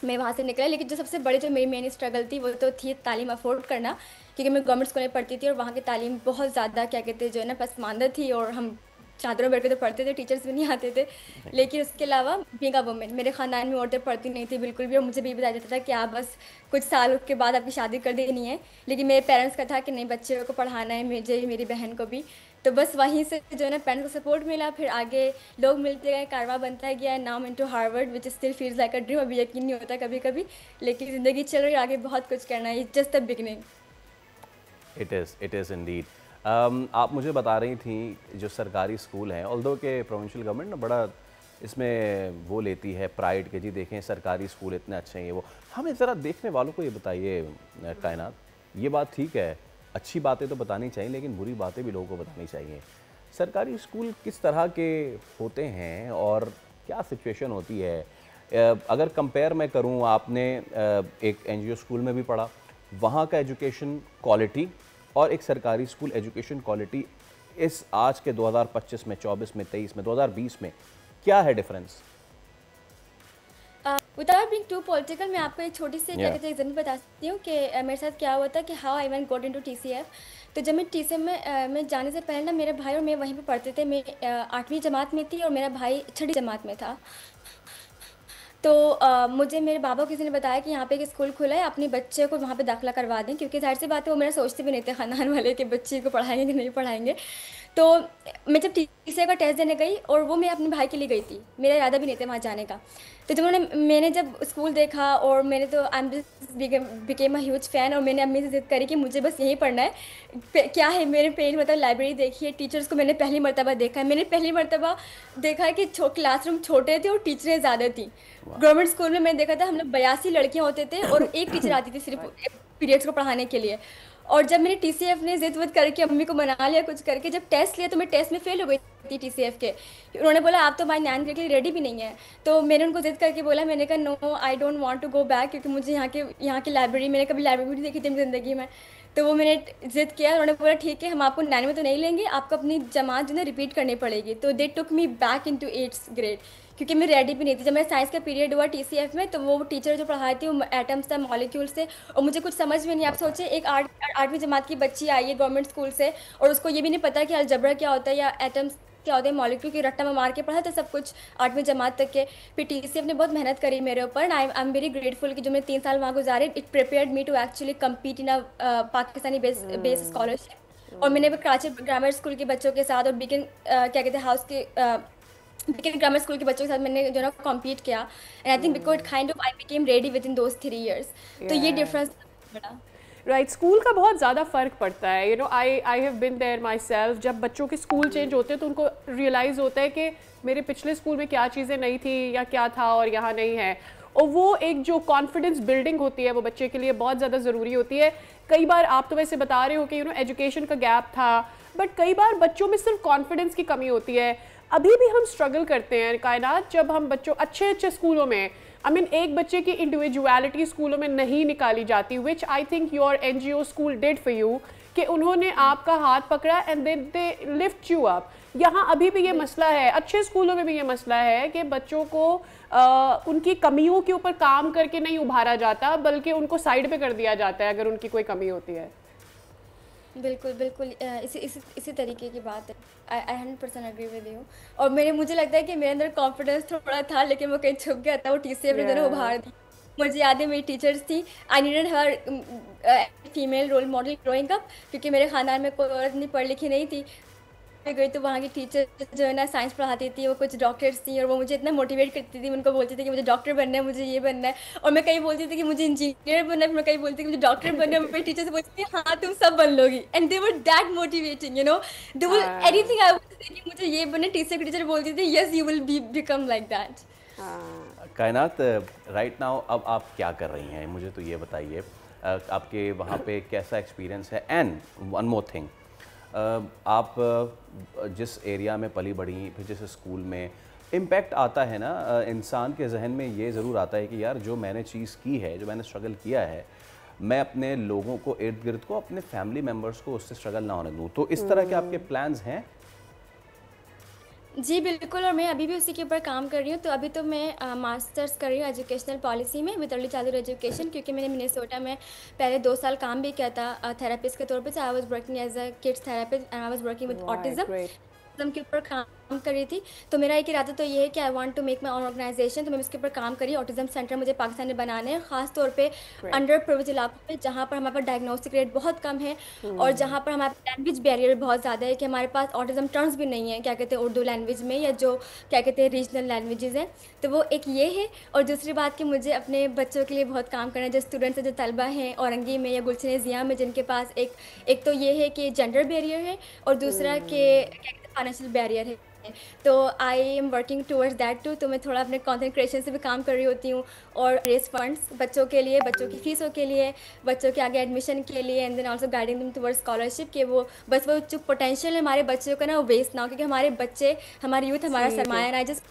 मैं वहाँ से निकला। लेकिन जो सबसे बड़ी जो मेरी मेन स्ट्रगल थी वो तो थी तालीम अफोर्ड करना, क्योंकि मैं गवर्नमेंट स्कूल में पढ़ती थी और वहाँ की तालीम बहुत ज़्यादा क्या कहते हैं जो है ना पसमानदा थी, और हम चादरों बैठ के तो पढ़ते थे, टीचर्स भी नहीं आते थे। लेकिन उसके अलावा बीइंग अ वुमेन, मेरे ख़ानदान में औरतें पढ़ती नहीं थी बिल्कुल भी, और मुझे भी बताया जाता था कि आप बस कुछ साल के बाद आपकी शादी कर देनी है। लेकिन मेरे पेरेंट्स का था कि नहीं, बच्चे को पढ़ाना है, मुझे मेरी बहन को भी। तो बस वहीं से जो है ना पेरेंट्स को सपोर्ट मिला, फिर आगे लोग मिलते गए, कारवा बनता गया। Now into Harvard, which still feels like a dream. अभी यकीन नहीं होता कभी कभी, लेकिन ज़िंदगी चल रही है, आगे बहुत कुछ करना है, just the beginning. It is Indeed. आप मुझे बता रही थी जो सरकारी स्कूल हैं, ऑल्दो के प्रोविंशियल गवर्नमेंट ना बड़ा इसमें वो लेती है प्राइड के जी देखें सरकारी स्कूल इतने अच्छे हैं। वो हमें ज़रा देखने वालों को ये बताइए कायनात, ये बात ठीक है, अच्छी बातें तो बतानी चाहिए, लेकिन बुरी बातें भी लोगों को बतानी चाहिए। सरकारी स्कूल किस तरह के होते हैं और क्या सिचुएशन होती है? अगर कंपेयर मैं करूं, आपने एक NGO स्कूल में भी पढ़ा, वहाँ का एजुकेशन क्वालिटी और एक सरकारी स्कूल एजुकेशन क्वालिटी इस आज के 2025 में, 24 में, 23 में, 2020 में क्या है difference? Without being too political, मैं आपको एक छोटी सी क्या कहते हैं एग्जाम्पल बता सकती हूँ कि मेरे साथ क्या हुआ था कि how I one got into TCF। तो जब मैं TCF में जाने से पहले ना, मेरे भाई और मैं वहीं पे पढ़ते थे। मैं 8वीं जमात में थी और मेरा भाई 6ठी जमात में था। तो मुझे मेरे बाबा किसी ने बताया कि यहाँ पे एक स्कूल खुला है, अपने बच्चे को वहाँ पे दाखिला करवा दें, क्योंकि जाहिर सी बात है वो मेरा सोचते भी नहीं थे ख़ानदान वाले कि बच्चे को पढ़ाएंगे कि नहीं पढ़ाएंगे। तो मैं जब TCF का टेस्ट देने गई, और वो मैं अपने भाई के लिए गई थी, मेरा इरादा भी नहीं था वहाँ जाने का। तो जब मैंने जब स्कूल देखा, और मैंने तो I M became a huge fan, और मैंने अम्मी से ज़िद करी कि मुझे बस यहीं पढ़ना है। क्या है मेरे पेरेंट्स, मतलब लाइब्रेरी देखी है, टीचर्स को मैंने पहली मरतबा देखा है। मैंने पहली मरतबा देखा है कि क्लासरूम छोटे थे और टीचरें ज़्यादा थी। गवर्नमेंट स्कूल में मैंने देखा था हम लोग 82 लड़कियाँ होते थे और एक टीचर आती थी सिर्फ पीरियड्स को पढ़ाने के लिए। और जब मैंने TCF ने जिद वद करके अम्मी को मना लिया कुछ करके, जब टेस्ट लिया तो मैं टेस्ट में फेल हो गई थी TCF के। उन्होंने बोला आप तो हमारी नैन के लिए रेडी भी नहीं है। तो मैंने उनको जिद करके बोला, मैंने कहा no I don't want to go back, क्योंकि मुझे यहाँ की लाइब्रेरी, मैंने कभी लाइब्रेरी भी नहीं देखी थी मेरी ज़िंदगी में। तो वो मैंने जिद किया, उन्होंने बोला ठीक है हम आपको नैन में तो नहीं लेंगे, आपको अपनी जमात जो है रिपीट करनी पड़ेगी। तो they took me back into 8th grade, क्योंकि मैं रेडी भी नहीं थी। जब मेरा साइंस का पीरियड हुआ TCF में, तो वो टीचर जो पढ़ाई थी वो एटम्स था, मॉलिक्यूल्स थे, और मुझे कुछ समझ में नहीं। आप सोचिए एक 8वीं जमात की बच्ची आई है गवर्नमेंट स्कूल से, और उसको ये भी नहीं पता कि अलजबरा क्या होता है या एटम्स क्या होते हैं, मॉलिक्यूल की रट्टा में मार के पढ़ा था सब कुछ 8वीं जमात तक के। फिर TCF ने बहुत मेहनत करी मेरे ऊपर, and I am very grateful कि जो मैं 3 साल वहाँ गुजारे, it prepared me to actually compete in a Pakistani base scholarship. और मैंने कराची ग्रामर स्कूल के बच्चों के साथ और बीकन क्या कहते हैं हाउस के बीकन ग्रामर स्कूल के बच्चों के साथ मैंने जो ना कॉम्पीट किया, and I think because kind of I became ready with in those 3 years। तो ये डिफरेंस बड़ा राइट स्कूल का बहुत ज़्यादा फ़र्क पड़ता है। You know I have been there myself. जब बच्चों के स्कूल चेंज होते हैं तो उनको रियलाइज़ होता है कि मेरे पिछले स्कूल में क्या चीज़ें नहीं थी या क्या था और यहाँ नहीं है, और वो एक जो कॉन्फिडेंस बिल्डिंग होती है वो बच्चे के लिए बहुत ज़्यादा ज़रूरी होती है। कई बार आप तो वैसे बता रहे हो कि यू नो एजुकेशन का गैप था, बट कई बार बच्चों में सिर्फ कॉन्फिडेंस की कमी होती है। अभी भी हम स्ट्रगल करते हैं कायनात, जब हम बच्चों अच्छे स्कूलों में एक बच्चे की इंडिविजुअलिटी स्कूलों में नहीं निकाली जाती, which I think your NGO school did for you, कि उन्होंने आपका हाथ पकड़ा and they lift you up. यहाँ अभी भी ये मसला है, अच्छे स्कूलों में भी ये मसला है कि बच्चों को उनकी कमियों के ऊपर काम करके नहीं उभारा जाता, बल्कि उनको साइड पे कर दिया जाता है अगर उनकी कोई कमी होती है। बिल्कुल बिल्कुल इसी तरीके की बात है। आई 100% एग्री विद यू। और मुझे लगता है कि मेरे अंदर कॉन्फिडेंस थोड़ा था, लेकिन वो कहीं छुप गया था। वो TCF ने दोनों उभार दी। मुझे याद है मेरी टीचर्स थी, I needed her female role model growing up, क्योंकि मेरे खानदान में कोई औरत नहीं पढ़ी लिखी नहीं थी। मैं गई तो वहाँ की टीचर जो है ना साइंस पढ़ाती थी, वो कुछ डॉक्टर्स थी और वो मुझे इतना मोटिवेट करती थी। उनको बोलती थी कि मुझे डॉक्टर बनना है, मुझे ये बनना है, और मैं कहीं बोलती थी कि मुझे इंजीनियर बनना है, मैं कहीं बोलती थी कि मुझे डॉक्टर बनना है। मेरी टीचर से बोलती थी हाँ तुम सब बन लोगी, and they were that motivating, you know, they will anything I was कि मुझे ये बनना। टीचर बोलती थी yes you will become like that. कायनात, राइट नाउ अब आप क्या कर रही हैं, मुझे तो ये बताइए, आपके वहाँ पे कैसा एक्सपीरियंस है? एंड वन मोर थिंग, आप जिस एरिया में पली बढ़ी, फिर जिस स्कूल में इम्पैक्ट आता है ना, इंसान के जहन में ये ज़रूर आता है कि यार जो मैंने चीज़ की है, जो मैंने स्ट्रगल किया है, मैं अपने लोगों को, इर्द गिर्द को, अपने फैमिली मेम्बर्स को उससे स्ट्रगल ना होने दूँ। तो इस तरह के आपके प्लान्स हैं? जी बिल्कुल, और मैं अभी भी उसी के ऊपर काम कर रही हूँ। तो अभी तो मैं मास्टर्स कर रही हूँ एजुकेशनल पॉलिसी में विद अर्ली चाइल्डहुड एजुकेशन, क्योंकि मैंने मिनेसोटा में पहले 2 साल काम भी किया था थेरेपिस्ट के तौर पे। I was working as a kids therapist and I was working with autism के ऊपर काम कर रही थी। तो मेरा एक इरादा तो ये है कि I want to make my own organization. तो मैं इसके ऊपर काम करी। ऑटिज्म सेंटर मुझे पाकिस्तान में बनाने हैं, खास तौर पे अंडर प्रिविलेज इलाकों में, जहाँ पर हमारे पास डायग्नोस्टिक रेट बहुत कम है और जहाँ पर हमारे पास लैंग्वेज बैरियर बहुत ज़्यादा है, कि हमारे पास ऑटिज्म टर्म्स भी नहीं है, क्या कहते हैं उर्दू लैंग्वेज में, या जो क्या कहते हैं रीजनल लैंग्वेजेस हैं। तो वो एक ये है। और दूसरी बात कि मुझे अपने बच्चों के लिए बहुत काम करना है, जो स्टूडेंट्स हैं, जो तलबा हैं औरंगी में या गुलशन ज़िया में, जिनके पास एक तो ये है कि जेंडर बैरियर है और दूसरा कि फाइनेंशियल बैरियर है। तो I am working towards that too. तो मैं थोड़ा अपने कंटेंट क्रिएशन से भी काम कर रही होती हूँ और रेस फंड्स बच्चों के लिए, बच्चों की फीसों के लिए, बच्चों के आगे एडमिशन के लिए, and then also guiding them towards scholarship, के वो बस वो जो पोटेंशियल है हमारे बच्चों का ना, वो वेस्ट ना हो, क्योंकि हमारे बच्चे, हमारी यूथ हमारा सरमाया ना, जिस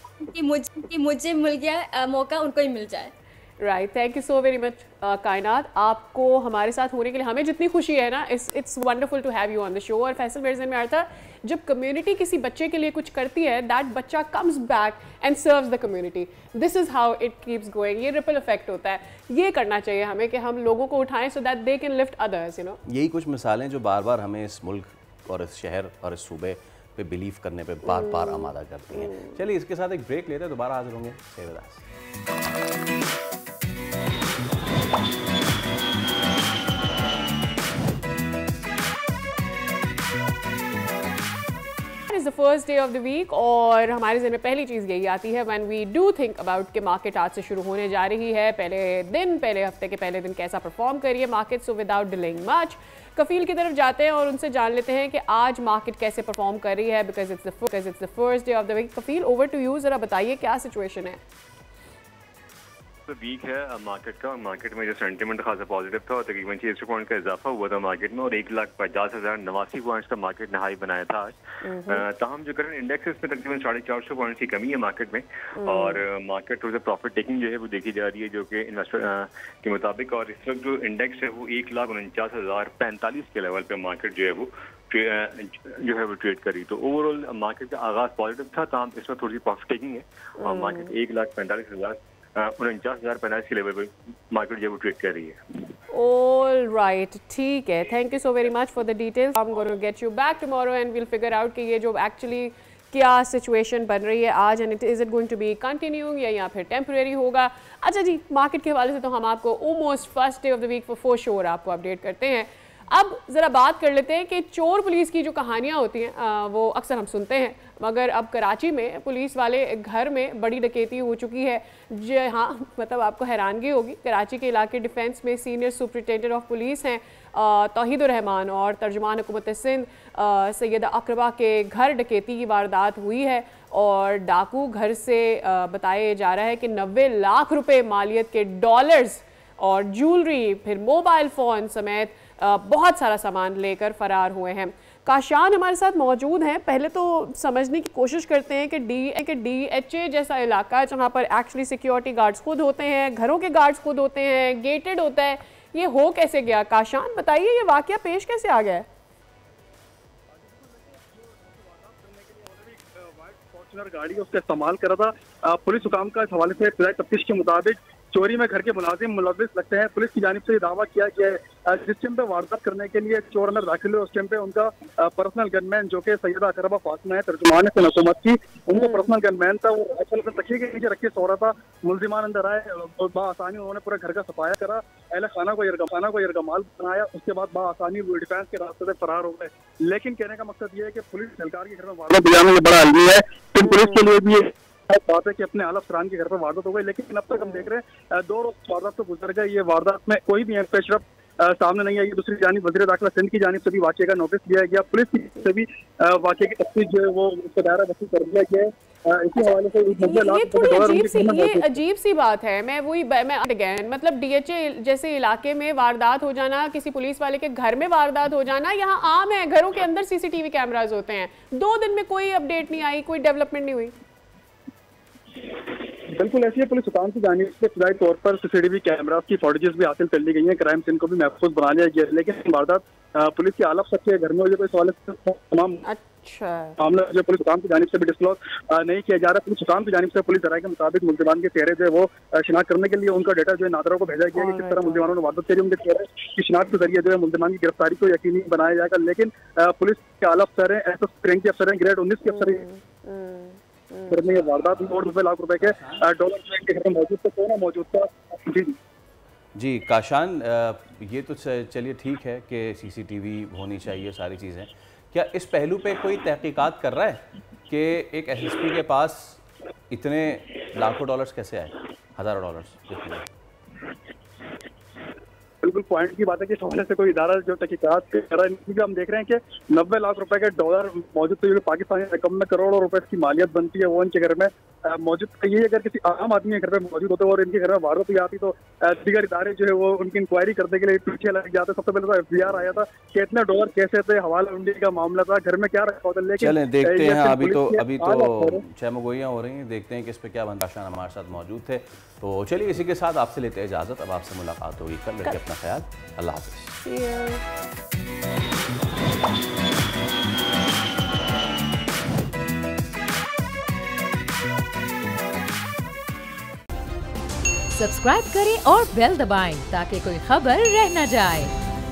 मुझे मिल गया मौका उनको ही मिल जाए। Right, thank you so very much कायनात। आपको हमारे साथ होने के लिए हमें जितनी खुशी है ना, it's wonderful to have you on the show. और फैसल मेरे ज़हन में आया था, जब कम्युनिटी किसी बच्चे के लिए कुछ करती है, दैट बच्चा comes back and serves the community. This is how it keeps going. ये रिपल इफेक्ट होता है। ये करना चाहिए हमें कि हम लोगों को उठाएं so that they can lift others, you know. यही कुछ मिसालें जो बार बार हमें इस मुल्क और इस शहर और इस सूबे पे बिलीव करने पे बार बार आमादा करती हैं। चलिए इसके साथ एक ब्रेक लेते हैं, दोबारा हाजिर होंगे। Stay with us. Is the first day of the week और हमारे ज़हन में पहली चीज़ यही आती है when we do think about कि मार्केट आज से शुरू होने जा रही है। पहले हफ्ते के पहले दिन कैसा परफॉर्म करिए market. So without delaying much Kafeel की तरफ जाते हैं और उनसे जान लेते हैं कि आज मार्केट कैसे परफॉर्म कर रही है, because it's the first day of the week. Kafeel, over to you, ज़रा बताइए क्या सिचुएशन है। वीक है मार्केट का। मार्केट में जो सेंटीमेंट खासा पॉजिटिव था और तकरीबन 600 पॉइंट का इजाफा हुआ था मार्केट में और 1,50,89 पॉइंट्स का मार्केट हाई बनाया था आज। ताहम जो करंट इंडेक्स है उसमें तकरीबन 450 पॉइंट्स की कमी है मार्केट में और मार्केट थोड़ा सा प्रॉफिट टेकिंग जो है वो देखी जा रही है, जो कि इन्वेस्टर के मुताबिक। और इस वक्त जो इंडेक्स है वो 1,49,045 के लेवल पे मार्केट जो है वो ट्रेड करी। तो ओवरऑल मार्केट का आगाज पॉजिटिव था। ताहम इस वक्त थोड़ी सी प्रॉफिट टेकिंग है और मार्केट 1,45,049 के लेवल पे मार्केट जो ट्रेड कर रही है। All right, ठीक है, thank you so very much for the details. I am going to get you back tomorrow and we'll figure out कि ये जो एक्चुअली क्या सिचुएशन बन रही है आज, and is it going to be continuing या फिर टेम्परेरी होगा। अच्छा जी, मार्केट के हवाले से तो हम आपको almost first day of the week for sure आपको अपडेट करते हैं। अब ज़रा बात कर लेते हैं कि चोर पुलिस की जो कहानियाँ होती हैं वो अक्सर हम सुनते हैं, मगर अब कराची में पुलिस वाले घर में बड़ी डकैती हो चुकी है। हाँ, मतलब आपको हैरानगी होगी, कराची के इलाके डिफेंस में सीनियर सुपरिटेंडेंट ऑफ पुलिस हैं तौहीदुर रहमान और तर्जुमान हुकूमत सिंध सैयदा अकरबा के घर डकैती की वारदात हुई है और डाकू घर से बताया जा रहा है कि 90 लाख रुपए मालियत के डॉलर्स और ज्वेलरी, फिर मोबाइल फ़ोन समेत बहुत सारा सामान लेकर फ़रार हुए हैं। काशान हमारे साथ मौजूद हैं। पहले तो समझने की कोशिश करते हैं कि DHA जैसा इलाका जहाँ पर एक्चुअली सिक्योरिटी गार्ड्स खुद होते हैं, घरों के गार्ड्स खुद होते हैं, गेटेड होता है, ये हो कैसे गया? काशान बताइए, ये वाकया पेश कैसे आ गया है? गाड़ी उसका इस्तेमाल कर रहा था। पुलिस हुकाम का इस हवाले से इब्तदाई तफ्तीश के मुताबिक चोरी में घर के मुलाजिम मुलविस लगते हैं। पुलिस की जानिब से ये दावा किया गया है जिस टाइम पे वारदात करने के लिए चोर अंदर दाखिल हुए उस टाइम पे उनका पर्सनल गनमैन जो कि सैयदा अकरबा फातिमा है, तर्जुमान है हुकूमत की, उनका पर्सनल गनमैन था, वो राइफल अपने तकिए के नीचे रख के सो रहा था। मुलजिमान अंदर आए और बाआसानी उन्होंने पूरे घर का सफाया करा, अहले खाना को यरगमाल बनाया, उसके बाद बाआसानी डिफेंस के रास्ते से फरार हो गए। लेकिन कहने का मकसद ये है कि पुलिस एहलकार के घर में वारदात बजाना ये बड़ा अलमी है, फिर पुलिस के लिए भी बात है कि अपने आला फरान के घर पर वारदात हो गई। लेकिन अब तक हम देख रहे हैं 2 रोज वारदात तो गुजर गए, ये वारदात में कोई भी पेशरफ सामने नहीं आई। दूसरी जानिब वज़ीर दाखिला सिंध की जानिब से भी वाक़े का नोटिस दिया गया, पुलिस की से भी वाक़े की तफ्तीश जो है वो उसका दायरा वसी कर दिया गया है। इसी हवाले से ये अजीब सी बात है। मैं अगेन मतलब DHA जैसे इलाके में वारदात हो जाना, किसी पुलिस वाले के घर में वारदात हो जाना यहाँ आम है। घरों के अंदर CCTV कैमराज होते हैं, 2 दिन में कोई अपडेट नहीं आई, कोई डेवलपमेंट नहीं हुई। बिल्कुल ऐसी है। पुलिस हुकाम की जानिब से इब्तदाई तौर पर CCTV कैमरास की फुटेजेस भी हासिल कर ली गई हैं, क्राइम सीन को भी महफूज बना लिया गया। लेकिन वारदात पुलिस की आलम सच्चे घर में हो जाए, सवाल तमाम मामला जो पुलिस हुकाम की जानिब से भी डिस्क्लोज नहीं किया जा रहा। पुलिस हुकाम की जानिब से पुलिस जराये के मुताबिक मुल्जिमान के चेहरे जो है वो शिनाख्त करने के लिए उनका डाटा जो है नादरों को भेजा गया है कि किस तरह मुल्जिमानों ने वारदात करी, उनके चेहरे की शिनाख्त के जरिए जो है मुल्जिमान की गिरफ्तारी को यकीनी बनाया जाएगा। लेकिन पुलिस के आला अफसर हैं, SS रैंक के अफसर हैं, ग्रेड 19 के अफसर में ये वारदात 90 लाख रुपए के डॉलर के घर में मौजूद था, कौन मौजूद था। जी काशान, ये तो चलिए ठीक है कि CCTV होनी चाहिए, सारी चीज़ें। क्या इस पहलू पे कोई तहकीकात कर रहा है कि एक SSP के पास इतने लाखों डॉलर्स कैसे आए, हज़ारों डॉलर्स? बिल्कुल पॉइंट की बात है कि इस हवाले से कोई इदारा जो तहकीकात कर रहा है, क्योंकि हम देख रहे हैं कि 90 लाख रुपए के डॉलर मौजूद तो पाकिस्तानी रकम में करोड़ों रुपए की मालियत बनती है, वो इनके घर में मौजूद। ये अगर किसी आम आदमी के घर में मौजूद होते और इनके घर में वारदात हुई आती तो दीगर इदारे जो है वो उनकी इंक्वायरी करने के लिए पीछे लग जाते। सबसे पहले तो FBR आया था कि इतने डॉलर कैसे थे, हवाला हुंडी का मामला था, घर में क्या रखा होता। लेकिन चलें देखते हैं, अभी तो चमगोइयाँ हो रही हैं, देखते हैं कि इस पर क्या बनता। काशान हमारे साथ मौजूद थे, तो चलिए इसी के साथ आपसे लेते हैं इजाज़त। अब आपसे मुलाकात होगी कल, रखिए अपना ख्याल, अल्लाह हाफ़िज़। सब्सक्राइब करें और बेल दबाएं ताकि कोई खबर रह न जाए।